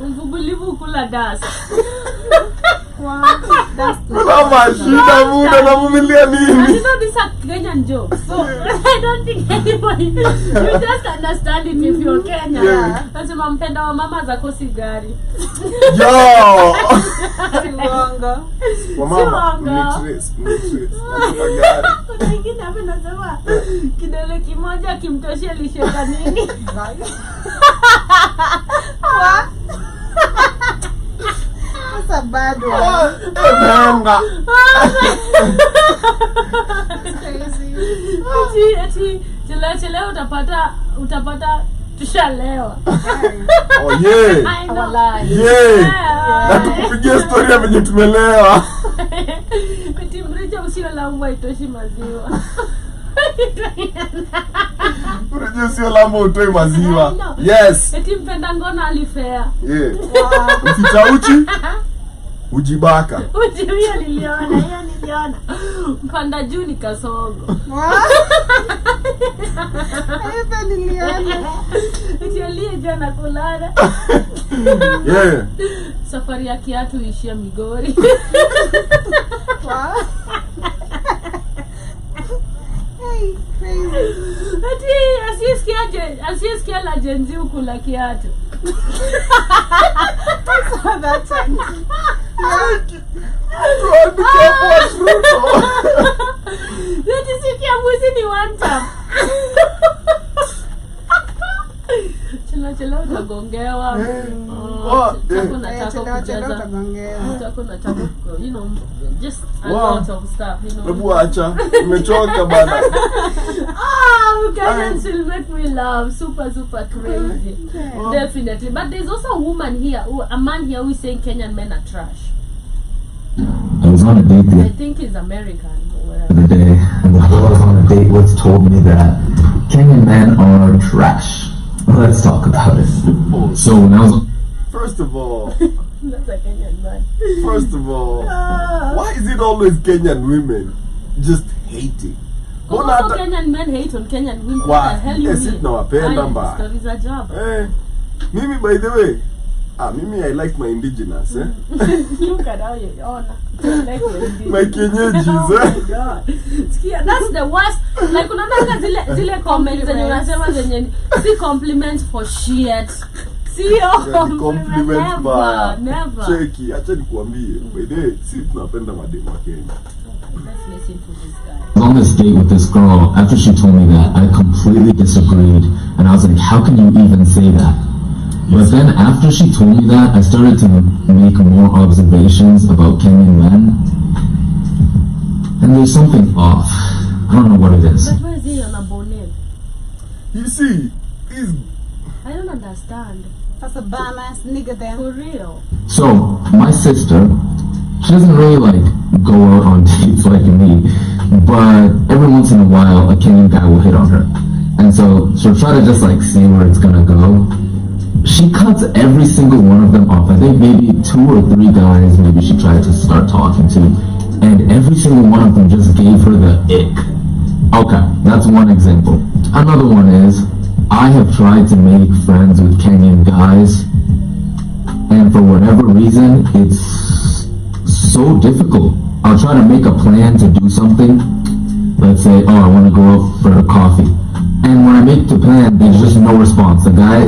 Mvugulivu kula dasa.
Wow.
Mama shida muda na mumilia nini?
You know these are Kenyan jokes. So I don't think anybody you just understand it if you're Kenya. Nasema mpenda wa mama za kosi gari.
Yo.
Siwanga.
Wa mama mix.
Kuna ingine hapa nasema kidole kimoja kimtoshia lisheka nini?
What? That's a bad one.
Ati chelewa utapata tushalewa.
Oh yeah. Na tukupigia story ya venye tumelewa.
Ati mrija usio lamba itoshi maziwa.
Mrija usio lamba utoi maziwa. Yes.
Eti mpenda ngona alifea.
Yeah. Uficha uchi ujibaka.
Uji hiyo niliona. Mpanda juu ni kasongo.
Hiyo niliona.
Eti aliye jana kulala.
Yeah.
Safari ya kiatu ishia Migori.
Hey, crazy.
Ati asiyesikia la Gen Z ukula kiatu.
That's it.
Ati sikia mwizi ni one time. Chela utagongewa. Tako na tako, you know, just a lot of stuff, you know.
Hebu acha, umechoka bana.
Kenyans will make me laugh. Super crazy. Definitely. But there's also a man here who is saying Kenyan men are trash.
I was on a date
I think he's American or whatever.
the other day, and the girl I was on a date with told me that Kenyan men are trash. Let's talk about it. So when I was
First of all,
That's a Kenyan man.
first of all, why is it always Kenyan women just hating? Mbona
Also,
hata
Kenyan men hate on Kenyan women.
Why?
What the hell you
Yes,
mean?
it nawapenda
Haya,
mbaya.
stories za job.
Mimi by the way, mimi I like my indigenous,
Look at how you honor. Like
my kienyeji,
oh my God. Sikia, that's the worst. Like unaona zile comments zenye unasema zenye si compliments for shit. Sio compliment
ba.
never.
Cheki, acha nikuambie. By the way, si tunapenda mademu wa Kenya.
Let's listen to this guy.
I was on this date with this girl. After she told me that, I completely disagreed. And I was like, how can you even say that? But then after she told me that, I started to make more observations about Kenyan men. And there's something off. I don't know what it is.
But why is he on a bonnet?
You see, he's...
I don't understand.
That's a bum ass nigga then.
For real.
So, my sister, she doesn't really like go out on dates like me, but every once in a while a Kenyan guy will hit on her. And so she'll try to just like see where it's gonna go. She cuts every single one of them off. I think maybe 2 or 3 guys maybe she tried to start talking to, and every single one of them just gave her the ick. Okay, that's one example. Another one is, I have tried to make friends with Kenyan guys, and for whatever reason, it's so difficult. I'll try to make a plan to do something. Let's say, oh, I want to go out for a coffee. And when I make the plan, there's just no response. The guy,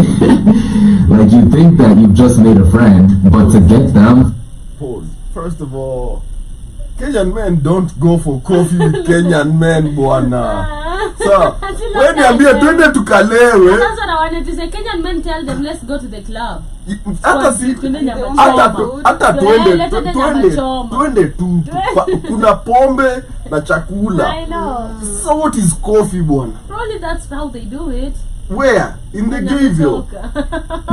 like, you think that you've just made a friend, but to get them...
Pause. First of all, Kenyan men don't go for coffee with Kenyan men, bwana. So, when niambie twende tukalewe,
That's what I wanted to say. Kenyan men tell them, let's go to the club.
hata si
Twende
hata twende tu
Twende.
kuna pombe na chakula.
I know.
So what is coffee, bwana?
Probably that's how they do it.
Where? In the Gayville?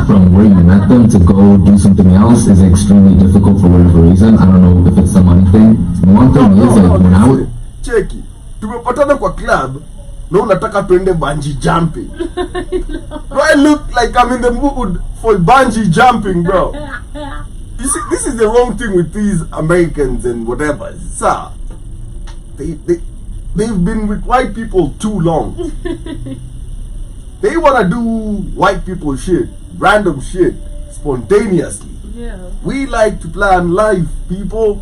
From where you met them to go do something else is extremely difficult for whatever reason. I don't know if it's the money thing. One thing is, like, when I was...
Cheki, tumepatana kwa club, na unataka twende bungee jumping. Do I look like I'm in the mood for bungee jumping, bro? You see, this is the wrong thing with these Americans and whatever. Sir, they've been with white people too long. They wanna do white people shit, random shit, spontaneously.
Yeah.
We like to plan life, people.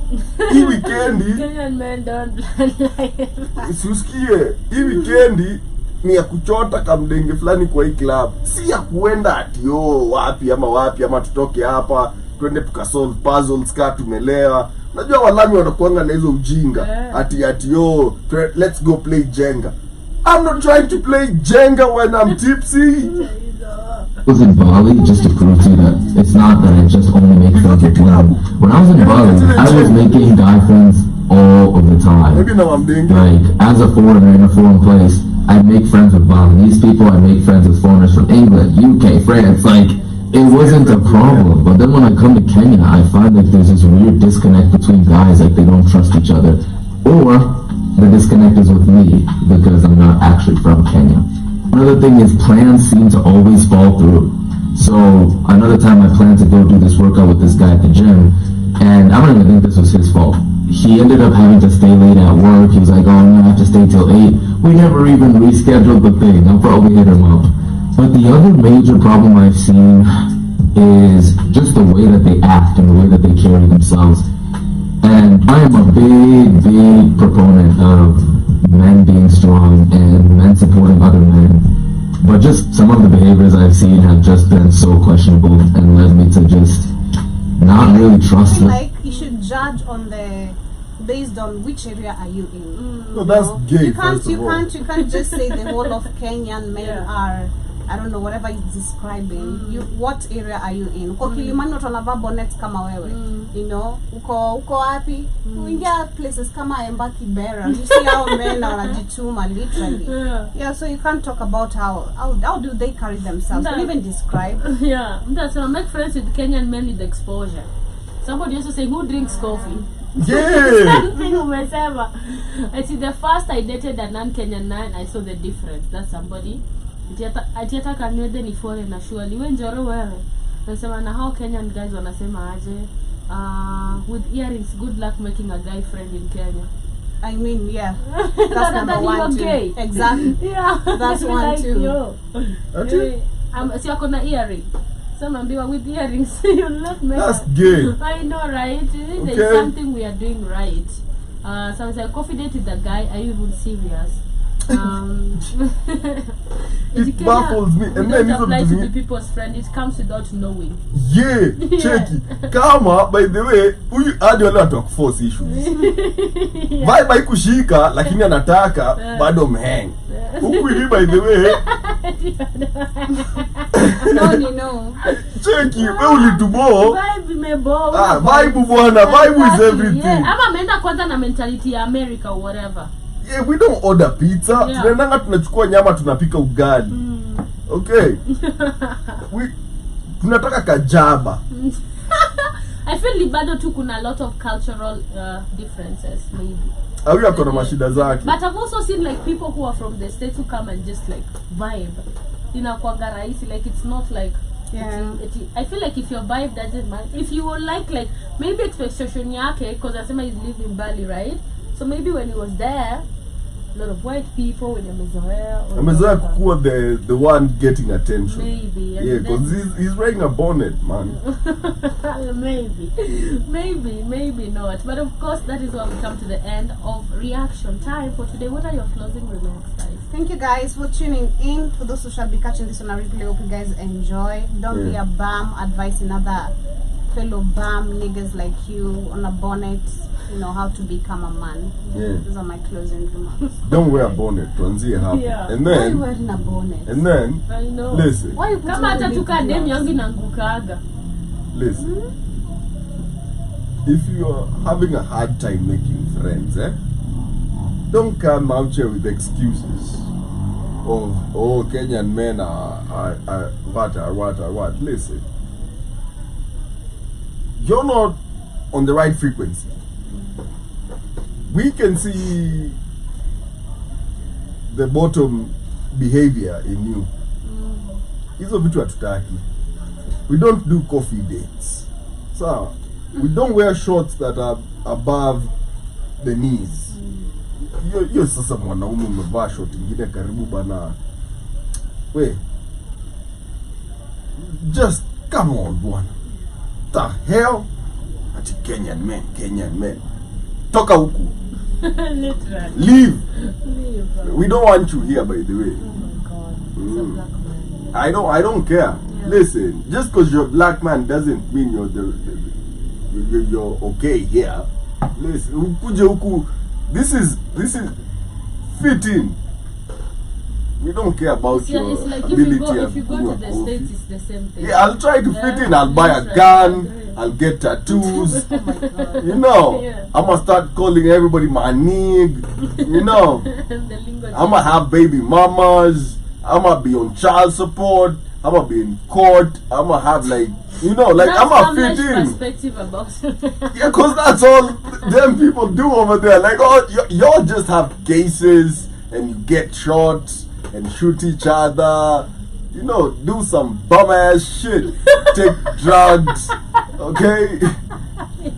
Hii weekendi,
Kenyan men don't plan life.
usiusikie, hii weekendi ni ya kuchota kamdenge fulani kwa hii club. Si ya kuenda ati wapi ama tutoke hapa twende tukasolve puzzles ka tumelewa. Unajua walami wanakuanga na hizo ujinga. Ati let's go play Jenga. I'm not trying to play Jenga when I'm tipsy.
I was in Bali just to prove to you that it's not that I just only make friends with women. When I was in Bali, I was making guy friends all of the time.
Maybe now I'm doing
Like, as a foreigner in a foreign place, I'd make friends with Balinese people, I'd make friends with foreigners from England, UK, France, like, it wasn't a problem. But then when I come to Kenya, I find that there's this weird disconnect between guys, like they don't trust each other. Or the disconnect is with me, because I'm not actually from Kenya. Another thing is plans seem to always fall through. So another time I planned to go do this workout with this guy at the gym, and I don't even think this was his fault. He ended up having to stay late at work. He was like, oh, I'm gonna have to stay till 8. We never even rescheduled the thing. I'll probably hit him up. But the other major problem I've seen is just the way that they act and the way that they carry themselves. And I am a big proponent of men being strong and men supporting other men. But just some of the behaviors I've seen have just been so questionable and led me to just not really trust them.
Like, you should judge on based on which area are you in.
No, that's gay.
You can't just say the whole of Kenyan men are, I don't know, whatever it's describing. What area are you in? Uko Kilimani watu wanavaa bonnet kama wewe. You know, uko wapi? Uingia places kama Embaki Beira. You see how men wanajituma literally. Yeah, so you can't talk about how do they carry themselves. Don't even describe.
Yeah, that's why make friends with Kenyan men with exposure. Somebody used to say, who drinks coffee?
Yeah.
Something umesema. I see the first I dated a non-Kenyan man, I saw the difference. That's somebody. Atiata kanwede ni foreigner surely. Wewe njoro wewe. Nasema na how Kenyan guys wanasema aje? With earrings, good luck making a guy friend in Kenya.
I mean, yeah. That's number one too.
Okay.
Exactly.
Yeah.
That's one
like
too.
Si ako na earring. So naambiwa with earrings you look make.
That's gay.
I know, right?
Okay.
There's something we are doing right. So I was like, confident with the guy. Are you even serious?
It baffles me. And then
don't apply
even
to
to
be
me,
people's friend. It comes without knowing.
yeah, checky. Kama, by the way, huyu hadi wale watu wa force issues. Vibe haikushika lakini anataka bado mhang. Huku hivi by the way.
No.
Checky, wewe ulitubo.
Vibe imebo.
Vibe bwana, vibe is everything.
Yeah. Ama ameenda kwanza na mentality ya America or whatever.
Yeah, we don't order pizza.
Yeah.
Tunaendanga tunachukua nyama tunapika ugali. Okay. Tunataka kajaba.
I feel libado tu kuna a lot of cultural differences maybe.
Huyu ako na mashida zake.
But I've also seen like people who are from the States who come and just like vibe. Inakuanga rahisi, like it's not like I feel like if your vibe doesn't match, if you would like maybe expectation yake, because Asema is living in Bali, right? So maybe when he was there, a lot of white people when
amezoea kukuwa the one getting attention.
Maybe.
Yeah, because he's wearing a bonnet, man.
maybe not. But of course, that is where we come to the end of reaction time for today. What are your closing remarks, guys?
Thank you guys for tuning in. For those who shall be catching this on a replay, hope you guys enjoy. Don't be a bum advising other fellow bum niggas like you on a bonnet. You know how to become a man.
Yeah.
Those are my closing remarks.
Don't wear a bonnet, tuanzie hapo.
Yeah.
And
Why are
then
you wearing a bonnet?
And then
I know.
Listen.
Why you putting
Kama hata
on the
tuka
big
dem
gloves?
yangu inangukaga.
Listen. If you are having a hard time making friends, don't come out here with excuses of Kenyan men are what. Listen. You're not on the right frequency. We can see the bottom behavior in you. Hizo vitu hatutaki. We don't do coffee dates. So, we don't wear shorts that are above the knees. Yo sasa mwanaume umevaa short ingine karibu bana. Wait. Just come on, bwana. The hell? Ati Kenyan men. Toka huku.
Literally.
Leave.
Leave.
We don't want you here, by the way.
Oh my God. He's a black man.
I don't care.
Yeah.
Listen, just because you're a black man doesn't mean you're okay here. Listen, ukuje huku. This is fit in. We don't care about your
It's like
ability.
if you go to the States, it's the same thing.
Yeah, I'll try to fit in. I'll buy a gun. I'll get tattoos.
Oh my God.
You know,
Yeah.
I'm gonna start calling everybody my nig. You know,
The lingo
I'm gonna have baby mamas. I'm gonna be on child support. I'm gonna be in court. I'm gonna have I'm gonna fit in.
Perspective about
Yeah, cause that's all them people do over there. Like, y'all just have cases and you get shot and shoot each other. You know, do some bum ass shit. Take drugs. Okay?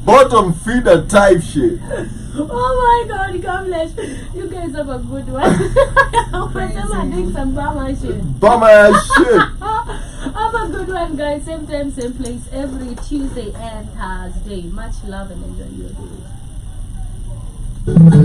Bottom feeder type shit.
Oh my God, Kamlesh, you guys have a good one. I'm doing some bum shit.
Bum ass shit.
Have a good one, guys. Same time, same place, every Tuesday and Thursday. Much love and enjoy your day.